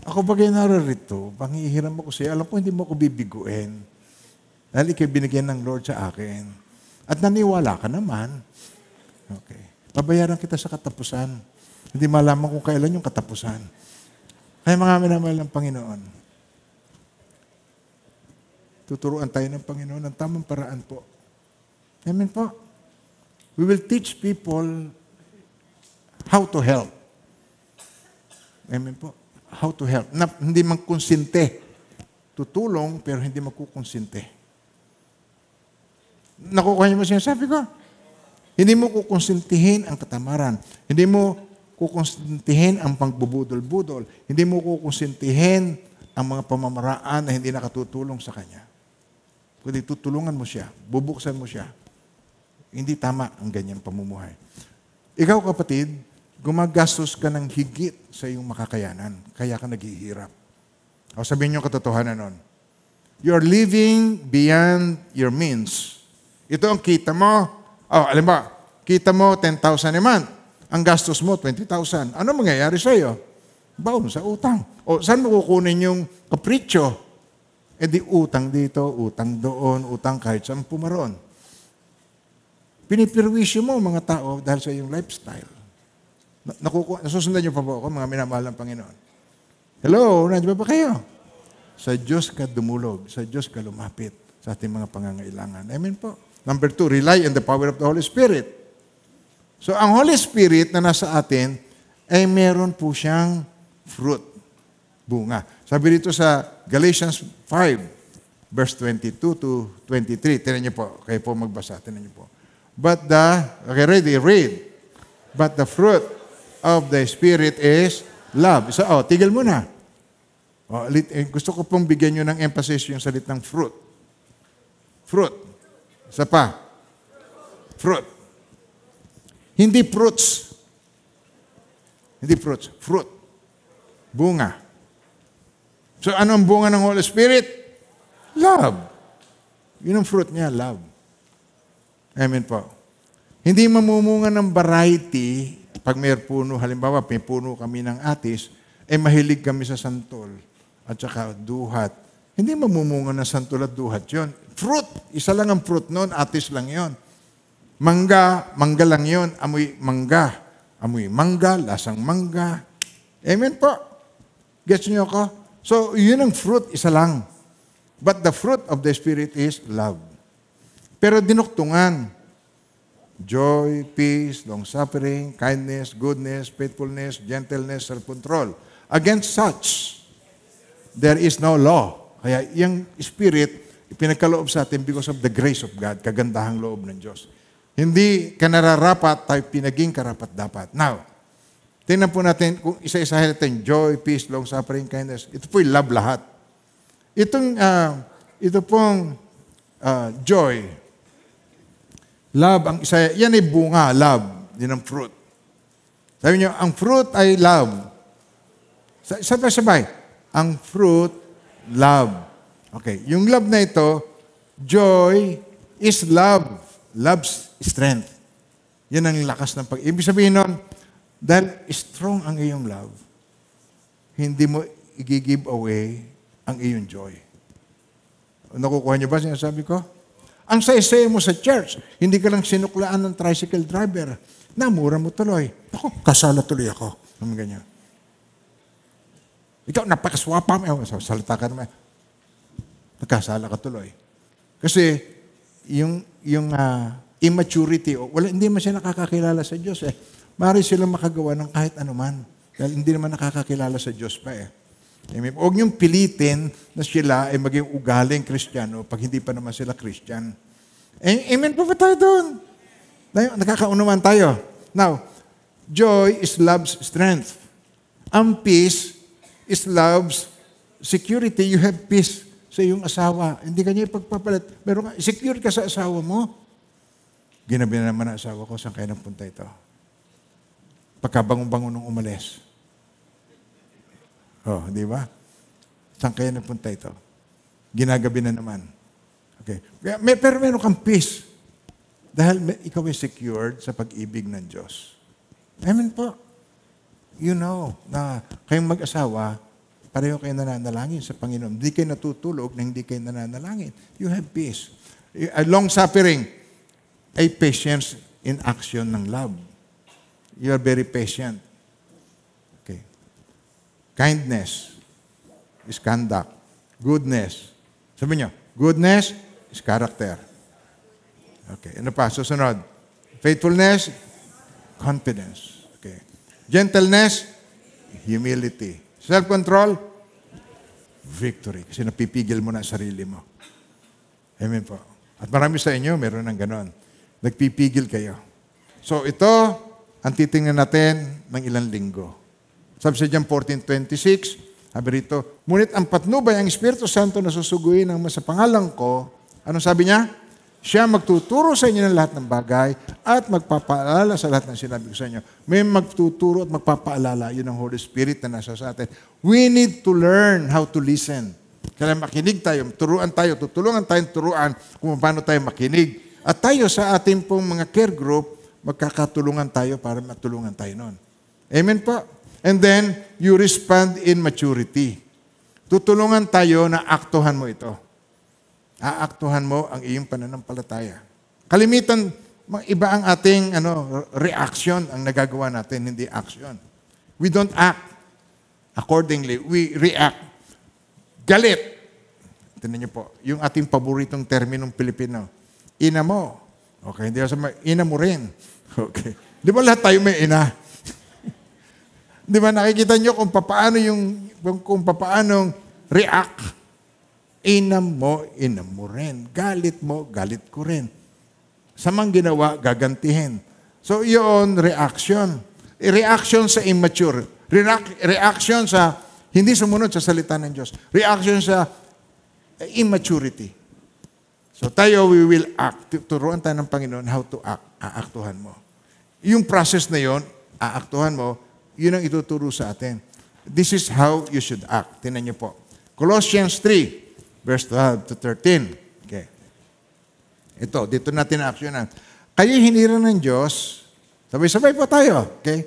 Ako bagay nararito, panghihiram ako sa'yo, alam ko hindi mo ako bibiguin. Dahil ikay binigyan ng Lord sa akin. At naniwala ka naman. Okay. Babayaran kita sa katapusan. Hindi malaman kung kailan yung katapusan. Kaya mga minamahal ng Panginoon, tuturuan tayo ng Panginoon ng tamang paraan po. Amen po. We will teach people how to help. Amen po. How to help. Hindi magkonsinte. Tutulong, pero hindi magkukonsinte. Nakukuha niyo mo sinasabi ko? Hindi mo kukonsintihin ang katamaran. Hindi mo kukonsintihin ang pagbubudol-budol. Hindi mo kukonsintihin ang mga pamamaraan na hindi nakatutulong sa Kanya. Kundi tutulungan mo siya, bubuksan mo siya. Hindi tama ang ganyang pamumuhay. Ikaw, kapatid, gumagastos ka ng higit sa iyong makakayanan, kaya ka naghihirap. O sabihin niyo katotohanan nun. You're living beyond your means. Ito ang kita mo. Alam ba, kita mo 10,000 a month. Ang gastos mo, 20,000. Ano mangyayari sa iyo? Baon sa utang. O saan mo kukunin yung kapritsyo? Di utang dito, utang doon, utang kahit saan pumaroon. Pinipirwisyo mo mga tao dahil sa iyong lifestyle. Nasusundan niyo pa po ako, mga minamahal ng Panginoon. Hello, nandiyan ba kayo? Sa Diyos ka dumulog, sa Diyos ka lumapit sa ating mga pangangailangan. Amen po. Number 2, rely on the power of the Holy Spirit. So, ang Holy Spirit na nasa atin, ay meron po siyang fruit, bunga. Sabi dito sa Galatians 5, verse 22 to 23. Tingnan niyo po, kayo po magbasa, tingnan niyo po. Okay, read. But the fruit of the Spirit is love. So, tigil mo na. Gusto ko pong bigyan nyo ng emphasis yung salitang fruit. Fruit. Isa pa. Fruit. Hindi fruits. Hindi fruits. Fruit. Bunga. So, ano ang bunga ng Holy Spirit? Love. Yun ang fruit niya, love. Amen po. Hindi mamumunga ng variety pag may puno. Halimbawa, may puno kami ng atis, mahilig kami sa santol at saka duhat. Hindi mamumunga ng santol at duhat yun. Fruit. Isa lang ang fruit nun. Atis lang yun. Mangga lang yun. Amoy mangga. Amoy mangga, lasang mangga. Amen po. Gets niyo ako? So, yun ang fruit. Isa lang. But the fruit of the Spirit is love. Pero dinuktungan. Joy, peace, long-suffering, kindness, goodness, faithfulness, gentleness, self-control. Against such, there is no law. Kaya yung Spirit, ipinagkaloob sa atin because of the grace of God, kagandahang loob ng Diyos. Hindi ka nararapat, tayo pinaging karapat-dapat. Now, tingnan po natin kung isa-isahin natin, joy, peace, long-suffering, kindness. Ito po yung love lahat. Ito pong joy. Love, ang isa, yan ay bunga, love. Yan ang fruit. Sabi niyo, ang fruit ay love. Sabay. Ang fruit, love. Okay, yung love na ito, joy is love. Love's strength. Yan ang lakas ng Ibig sabihin nun, dahil strong ang iyong love, hindi mo i-give away ang iyong joy. Nakukuha niyo ba sinasabi ko? Ang saya-saya mo sa church, hindi ka lang sinuklaan ng tricycle driver. Namura mo tuloy. Ako, kasala tuloy ako. Naman ganyan. Ikaw, napakaswapa mo. Salita ka naman. Nagkasala ka tuloy. Kasi, yung immaturity, hindi man siya nakakakilala sa Diyos eh. Maaari silang makagawa ng kahit anuman. Dahil hindi naman nakakakilala sa Diyos pa eh. Huwag niyong pilitin na sila ay maging ugaling Kristiyano pag hindi pa naman sila Christian. Amen po ba tayo doon? Nakakaunawan tayo. Now, joy is love's strength. Ang peace is love's security. You have peace sa iyong asawa. Hindi ka niya ipagpapalit. Pero secure ka sa asawa mo. Ginabi na naman ang asawa ko, saan kayo nagpunta ito? Pagkabangon-bangon nung umalis. Di ba? Saan kayo nagpunta ito? Ginagabi na naman. Okay. Pero meron kang peace. Dahil ikaw ay secured sa pag-ibig ng Diyos. Amen po. You know na kayong mag-asawa, pareho kayo nananalangin sa Panginoon. Hindi kayo natutulog na hindi kayo nananalangin. You have peace. Long-suffering ay patience in action ng love. You are very patient. Okay. Kindness is conduct. Goodness. Sabi niyo, goodness is character. Okay. Ano pa? Susunod. Faithfulness, confidence. Okay. Gentleness, humility. Self-control, victory. Kasi napipigil mo na sarili mo. Amen po. At marami sa inyo, meron ng ganon. Nagpipigil kayo. So ito, ang titingnan natin ng ilang linggo. Sabi sa John 14:26, sabi rito, ngunit ang patnubay ang Espiritu Santo na susuguin ng sa pangalan ko, anong sabi niya? Siya magtuturo sa inyo ng lahat ng bagay at magpapaalala sa lahat ng sinabi ko sa inyo. May magtuturo at magpapaalala. Yun ang Holy Spirit na nasa sa atin. We need to learn how to listen. Kaya makinig tayo, turuan tayo, tutulungan tayong turuan kung paano tayo makinig. At tayo sa ating pong mga care group, magkakatulungan tayo para matulungan tayo noon. Amen po? And then, you respond in maturity. Tutulungan tayo na aktuhan mo ito. Aaktuhan mo ang iyong pananampalataya. Kalimitan, iba ang ating reaction ang nagagawa natin, hindi action. We don't act accordingly. We react. Galit. Tignan niyo po, yung ating paboritong terminong Pilipino. Ina mo. Okay, hindi sabi, ina mo rin. Okay. Di ba lahat tayo may ina? Di ba nakikita nyo kung papaano react? Inam mo rin. Galit mo, galit ko rin. Samang ginawa, gagantihin. So, yun, reaction. Reaction sa immature. Reaction sa hindi sumunod sa salita ng Diyos. Reaction sa immaturity. So, tayo, we will act. Turuan tayo ng Panginoon how to act. Aaktuhan mo. Yung process na yun, aaktuhan mo, yun ang ituturo sa atin. This is how you should act. Tingnan niyo po. Colossians 3, verse 12 to 13. Okay. Ito, dito natin na-actionan. Kayo hinirang ng Diyos, sabay-sabay po tayo. Okay?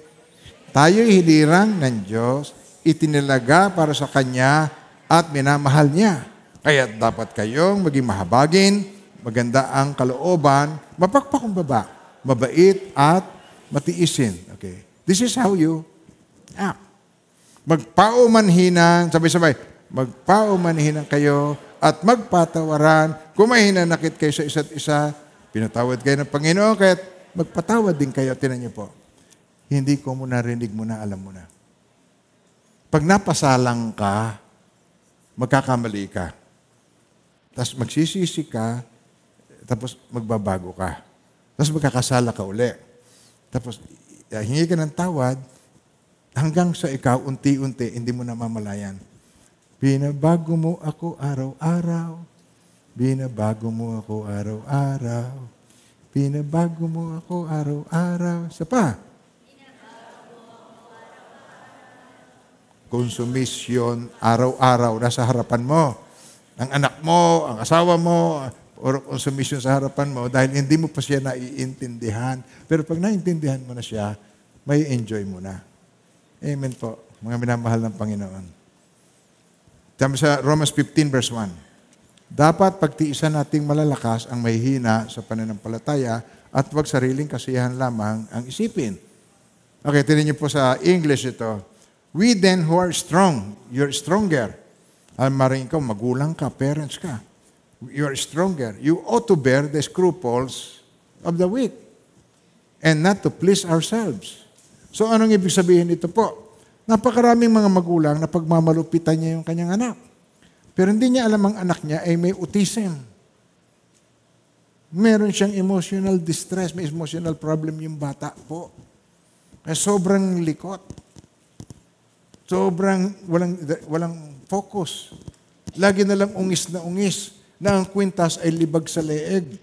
Tayo hinirang ng Diyos, itinilaga para sa Kanya at minamahal Niya. Kaya dapat kayong maging mahabagin, maganda ang kalooban, mapagpakumbaba, mabait at matiisin. Okay? This is how you act. Magpaumanhinan, sabay-sabay, magpaumanhinan kayo at magpatawaran. Kung may hinanakit kayo sa isa't isa, pinatawad kayo ng Panginoon, kaya magpatawad din kayo. Tinan niyo po, hindi ko mo narinig mo na, alam mo na. Pag napasalang ka, magkakamali ka. Tapos magsisisi ka, tapos magbabago ka. Tapos magkakasala ka uli. Tapos hingi ka ng tawad, hanggang sa ikaw, unti-unti, hindi mo namamalayan. Binabago mo ako araw-araw. Binabago mo ako araw-araw. Binabago mo ako araw-araw. Isa pa. Konsumisyon araw-araw nasa harapan mo. Ang anak mo, ang asawa mo, or konsumisyon sa harapan mo dahil hindi mo pa siya naiintindihan. Pero pag naiintindihan mo na siya, may enjoy mo na. Amen po, mga minamahal ng Panginoon. Tama sa Romans 15 verse 1. Dapat pagtiisan nating malalakas ang mahihina sa pananampalataya at huwag sariling kasiyahan lamang ang isipin. Okay, tinan niyo po sa English ito. We then who are strong, you're stronger. Maring ikaw, magulang ka, parents ka. You are stronger. You ought to bear the scruples of the weak and not to please ourselves. So anong ibig sabihin ito po? Napakaraming mga magulang na pagmamalupitan niya yung kanyang anak. Pero hindi niya alam ang anak niya ay may autism. Meron siyang emotional distress, may emotional problem yung bata po. Kaya sobrang likot. Sobrang walang focus. Lagi na lang ungis na ang kwintas ay libag sa leeg.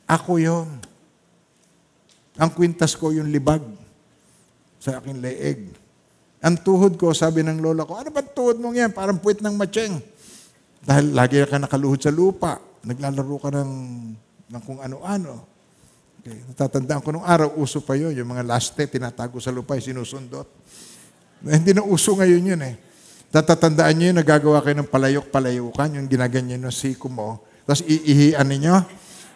Ako yon. Ang kwintas ko yung libag sa aking leeg. Ang tuhod ko, sabi ng lola ko, ano ba tuhod mong yan? Parang puwit ng matsyeng. Dahil lagi ka nakaluhod sa lupa. Naglalaro ka ng kung ano-ano. Okay. Natatandaan ko nung araw, uso pa yun. Yung mga laste, tinatago sa lupa, sinusundot. Hindi na uso ngayon yun eh. Tatatandaan nyo yun, nagagawa kayo ng palayok-palayukan, yung ginaganyan ng siko mo, tapos iihian ninyo,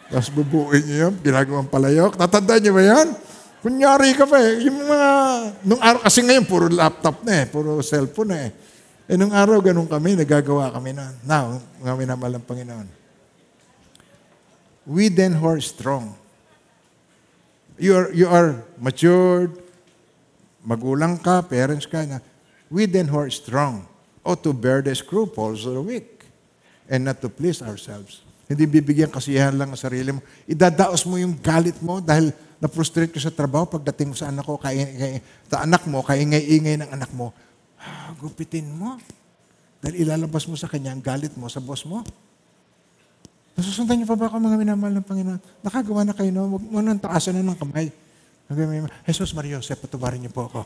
tapos bubuin nyo yun, ginagawang palayok. Tatandaan nyo ba yan? Kunyari ka pa eh. Yung mga, nung araw, kasi ngayon, puro laptop na eh, puro cellphone na eh. Nung araw, ganun kami, nagagawa kami na. Now, mga minamahal ng Panginoon. We then who are strong. You are matured, magulang ka, parents ka na. We then who are strong ought to bear the scruples of the weak and not to please ourselves. Hindi bibigyan kasiyahan lang ang sarili mo. Idadaos mo yung galit mo dahil na-frustrate ka sa trabaho pagdating mo sa anak ko, sa anak mo, kaingay-ingay ng anak mo. Gupitin mo. Dahil ilalabas mo sa kanya ang galit mo sa boss mo. Nasusundan niyo pa ba ako mga minamahal ng Panginoon? Nakagawa na kayo, no? Huwag mo nang taasan na ng kamay. Jesus Maria Jose, patubarin niyo po ako.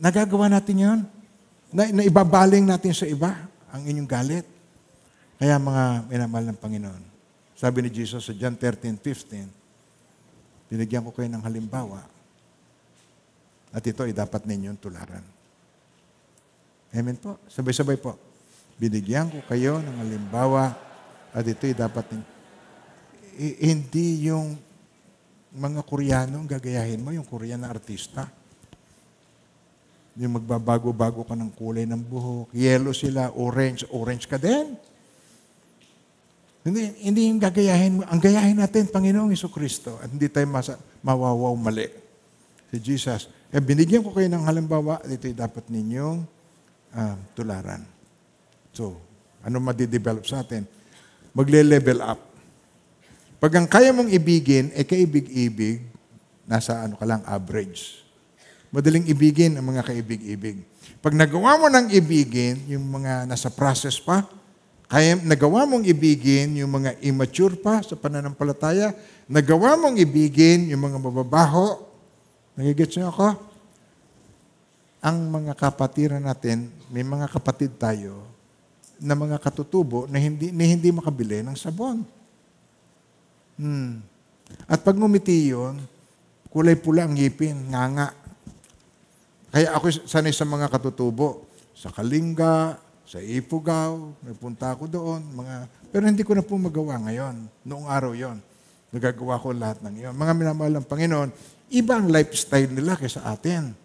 Nagagawa natin yun. Naibabaling natin sa iba ang inyong galit. Kaya mga minamahal ng Panginoon, sabi ni Jesus sa John 13:15, binigyan ko kayo ng halimbawa at ito ay dapat ninyong tularan. Amen po. Sabay-sabay po. Binigyan ko kayo ng halimbawa at ito ay dapat ninyong. Hindi yung mga Koreano ang gagayahin mo, yung Korean na artista. Yung magbabago-bago ka ng kulay ng buhok. Yellow sila, orange. Orange ka din. Hindi yung gagayahin mo. Ang gayahin natin, Panginoong Jesucristo, at hindi tayo mawawaw mali. Si Jesus. Binigyan ko kayo ng halimbawa, dito'y dapat ninyong tularan. So, ano madidevelop sa atin? Magle-level up. Pag ang kaya mong ibigin, kaibig-ibig, nasa ka lang, average. Madaling ibigin ang mga kaibig-ibig. Pag nagawa mo ng ibigin, yung mga nasa process pa, kaya nagawa mong ibigin yung mga immature pa sa pananampalataya, nagawa mong ibigin yung mga mababaho, nagigets niyo ako? Ang mga kapatiran natin, may mga kapatid tayo na mga katutubo na hindi makabili ng sabon. At pag ngumiti yun, kulay pula ang ngipin, nganga. Kaya ako sanay sa mga katutubo, sa Kalinga, sa Ifugao, nagpunta ako doon, pero hindi ko na po magawa ngayon. Noong araw yon, nagagawa ko lahat ng iyon. Mga minamahal ng Panginoon, iba ang lifestyle nila kaysa atin.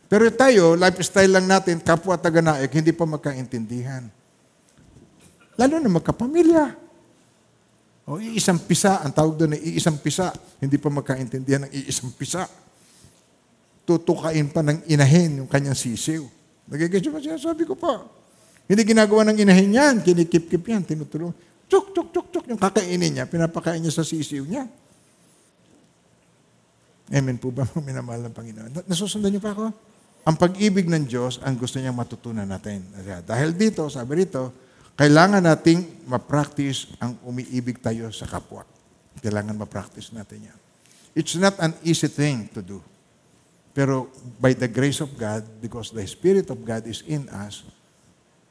Pero tayo, lifestyle lang natin, kapwa taga-naik, hindi pa magkaintindihan. Lalo na magkapamilya. O iisang pisa, ang tawag doon ay iisang pisa, hindi pa magkaintindihan ng iisang pisa. Tutukain pa ng inahin yung kanyang sisiw. Nagigets mo siya? Sabi ko pa. Hindi ginagawa ng inahin yan, kinikip-kip yan, tinutulong. Chuk, chuk, chuk, chuk, yung kakainin niya, pinapakain niya sa sisiw niya. Amen po ba, mga minamahal ng Panginoon? Nasusundan niyo pa ako? Ang pag-ibig ng Diyos, ang gusto niyang matutunan natin. Dahil dito, sabi rito, kailangan nating ma-practice ang umiibig tayo sa kapwa. Kailangan ma-practice natin yan. It's not an easy thing to do. Pero by the grace of God, because the Spirit of God is in us,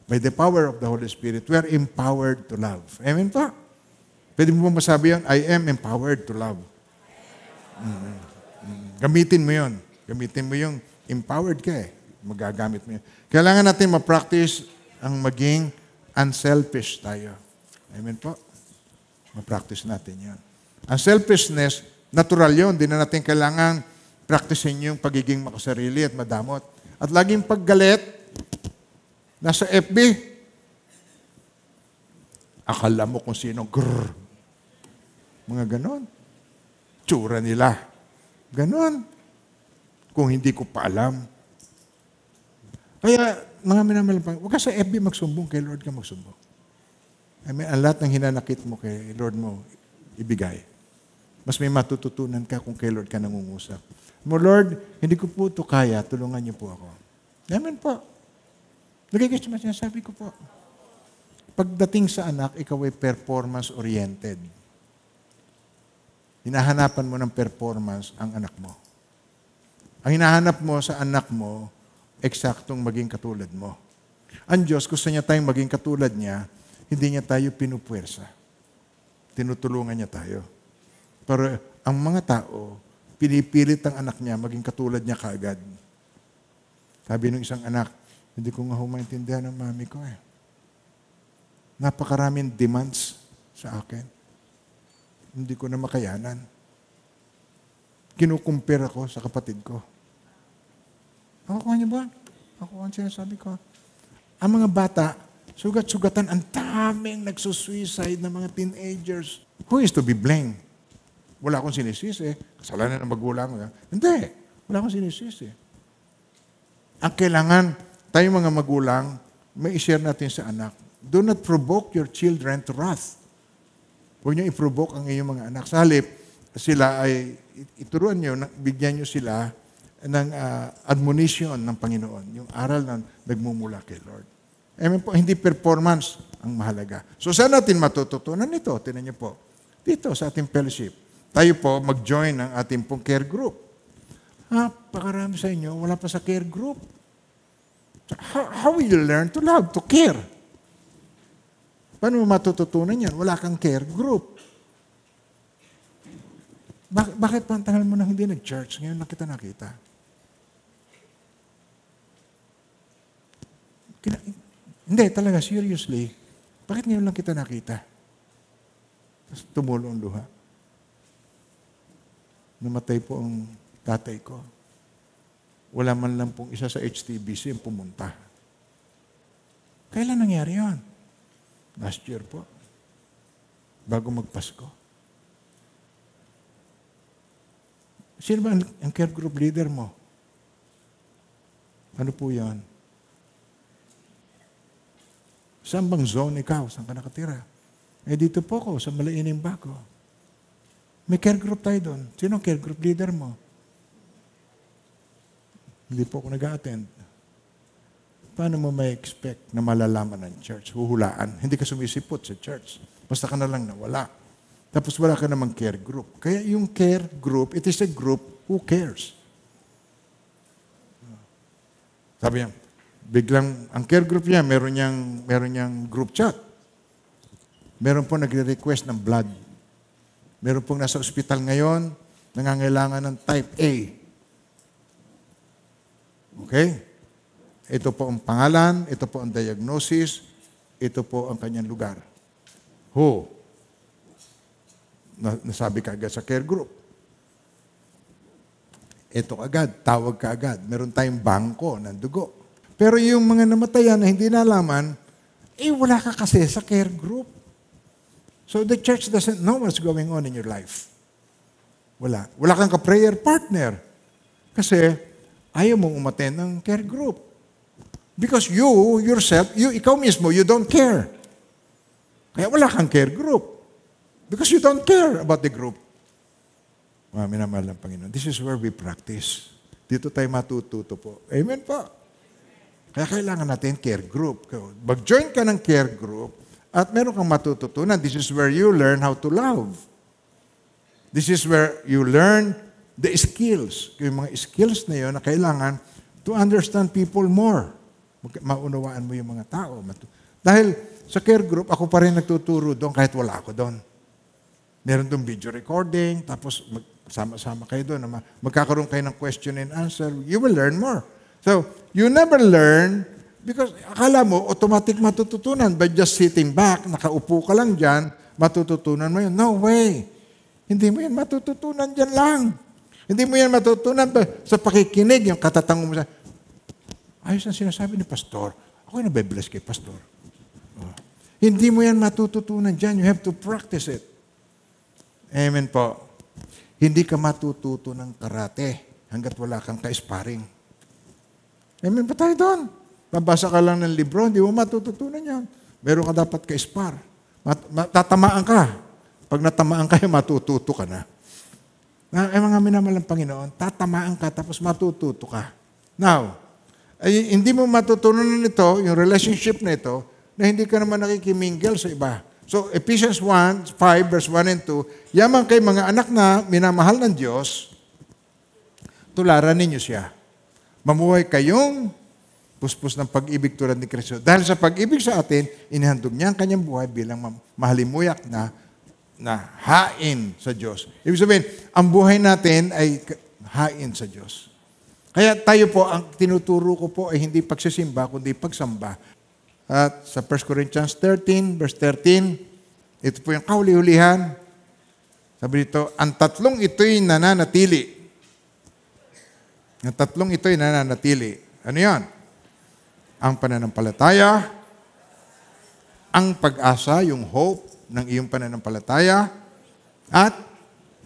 by the power of the Holy Spirit, we are empowered to love. Amen pa? Pwede mo ba masabi yan? I am empowered to love. Gamitin mo yun. Gamitin mo yung empowered ka eh. Magagamit mo yun. Kailangan natin ma-practice ang maging unselfish tayo. Amen po? Ma-practice natin yun. Ang selfishness, natural yun. Hindi na natin kailangan practicein yung pagiging makasarili at madamot. At laging paggalit, nasa FB, akala mo kung sino, grrr. Mga ganon. Tsura nila. Ganon. Kung hindi ko pa alam. Kaya, mga minamahal, huwag ka sa FB magsumbong, kay Lord ka magsumbong. I mean, ang lahat ng hinanakit mo kay Lord mo, ibigay. Mas may matututunan ka kung kay Lord ka nangungusap. Mo, Lord, hindi ko po ito kaya, tulungan niyo po ako. Amen po. Nagigits mo sinasabi ko po. Pagdating sa anak, ikaw ay performance-oriented. Hinahanapan mo ng performance ang anak mo. Ang hinahanap mo sa anak mo, eksaktong maging katulad mo. Ang Diyos, gusto niya tayong maging katulad niya, hindi niya tayo pinupuwersa. Tinutulungan niya tayo. Pero ang mga tao, pinipilit ang anak niya maging katulad niya kaagad. Sabi ng isang anak, hindi ko nga humaintindihan ng mami ko eh. Napakaraming demands sa akin. Hindi ko na makayanan. Kinukumpira ko sa kapatid ko. Ako niyo ba? Ako ang sinasabi ko. Ang mga bata, sugat-sugatan, ang daming nagsusuicide ng mga teenagers. Who is to be blamed? Wala akong sinisisi. Kasalanan ng magulang. Hindi. Wala akong sinisisi. Ang kailangan, tayong mga magulang, may i-share natin sa anak. Do not provoke your children to wrath. Huwag niyo i-provoke ang iyong mga anak. Sa halip, sila ay ituruan niyo, bigyan niyo sila ng admonition ng Panginoon. Yung aral na nagmumula kay Lord. Amen po, hindi performance ang mahalaga. So saan natin matututunan ito? Tinan niyo po. Dito sa ating fellowship. Tayo po mag-join ng ating pong care group. Pakarami sa inyo, wala pa sa care group. How will you learn to love, to care? Paano mo matututunan yan? Wala kang care group. Bakit pantangal mo na hindi nag-church? Ngayon lang kita nakita. Hindi, talaga, seriously. Bakit ngayon lang kita nakita? Tapos tumulo ang luha. Namatay po ang tatay ko. Wala man lang pong isa sa HTBC yung pumunta. Kailan nangyari yun? Last year po. bago magpasko. Sino ba ang care group leader mo? Ano po yan? Saan bang zone ikaw? Saan ka nakatira? Dito po ko, sa Malaining Bago. May care group tayo doon. Sino ang care group leader mo? Hindi po ako nag-a-attend. Paano mo may expect na malalaman ng church? Huhulaan. Hindi ka sumisipot sa church. Basta ka na lang nawala. Tapos wala ka namang care group. Kaya yung care group, it is a group who cares. Sabi niya, biglang, ang care group niya, meron niyang group chat. Meron po nagre-request ng blood. Meron pong nasa ospital ngayon, nangangailangan ng type A. Okay? Ito po ang pangalan, ito po ang diagnosis, ito po ang kanyang lugar. Who? Nasabi ka agad sa care group. Ito agad, tawag ka agad. Meron tayong bangko ng dugo. Pero yung mga namatayan na hindi nalaman, wala ka kasi sa care group. So the church doesn't know what's going on in your life. Wala. Wala kang ka-prayer partner. Kasi ayaw mong umattend ng care group. Because you, yourself, ikaw mismo, you don't care. Kaya wala kang care group. Because you don't care about the group. Minamahal ng Panginoon. This is where we practice. Dito tayo matututo po. Amen po. Kaya kailangan natin care group. Mag-join ka ng care group at meron kang matututunan. This is where you learn how to love. This is where you learn the skills. Yung mga skills na yun na kailangan to understand people more. Maunawaan mo yung mga tao. Dahil sa care group, ako pa rin nagtuturo doon kahit wala ako doon. Meron doon video recording, tapos sama-sama kayo doon. Magkakaroon kayo ng question and answer. You will learn more. So, you never learn because akala mo, automatic matututunan by just sitting back, nakaupo ka lang dyan, matututunan mo yun. No way. Hindi mo yan matututunan dyan lang. Hindi mo yan matutunan sa pakikinig, yung katatango mo sa, ayos ang sinasabi ni Pastor. Ako yung nabibless kay Pastor. Hindi mo yan matututunan dyan. You have to practice it. Amen po. Hindi ka matututo ng karate hanggat wala kang ka-sparring. Amen pa tayo doon. Babasa ka lang ng libro, hindi mo matututunan yan. Meron ka dapat ka-spar. Tatamaan ka. Pag natamaan ka, matututo ka na. Mga minamahal ng Panginoon, tatamaan ka tapos matututo ka. Now, hindi mo matutunan nito, yung relationship na ito, na hindi ka naman nakikimingle sa iba. So, Ephesians 1, 5, verse 1 and 2, yaman kay mga anak na minamahal ng Diyos, tularan ninyo siya. Mamuhay kayong puspos ng pag-ibig tulad ni Kristo. Dahil sa pag-ibig sa atin, inihandog niya ang kanyang buhay bilang mahalimuyak na hain sa Diyos. Ibig sabihin, ang buhay natin ay hain sa Diyos. Kaya tayo po, ang tinuturo ko po ay hindi pagsisimba, kundi pagsamba. At sa 1 Corinthians 13, verse 13, ito po yung kahuli-hulihan. Sabi dito, ang tatlong ito'y nananatili. Ang tatlong ito'y nananatili. Ano yan? Ang pananampalataya, ang pag-asa, yung hope ng iyong pananampalataya, at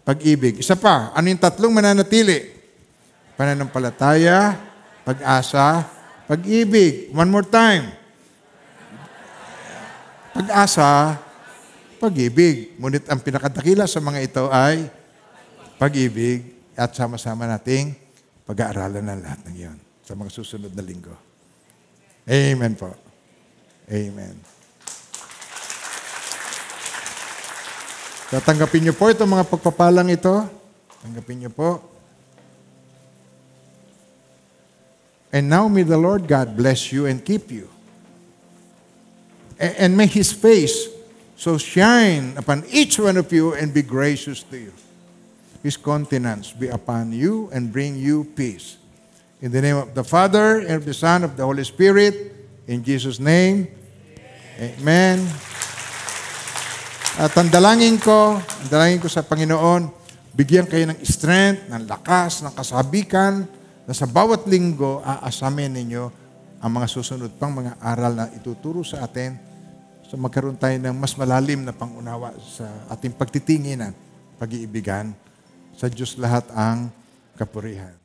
pag-ibig. Isa pa, ano yung tatlong mananatili? Pananampalataya, pag-asa, pag-ibig. One more time. Pag-asa, pag-ibig. Ngunit ang pinakadakila sa mga ito ay pag-ibig at sama-sama nating pag-aaralan ng lahat ng iyon sa mga susunod na linggo. Amen po. Amen. Tatanggapin niyo po itong mga pagpapalang ito. Tanggapin niyo po. And now may the Lord God bless you and keep you. And may His face so shine upon each one of you and be gracious to you. His countenance be upon you and bring you peace. In the name of the Father, and of the Son, of the Holy Spirit, in Jesus' name, Amen. At ang dalangin ko sa Panginoon, bigyan kayo ng strength, ng lakas, ng kasabikan, na sa bawat linggo, aasamin ninyo ang mga susunod pang mga aral na ituturo sa atin So magkaroon tayo ng mas malalim na pangunawa sa ating pagtitinginan, pag-iibigan. Sa Diyos lahat ang kapurihan.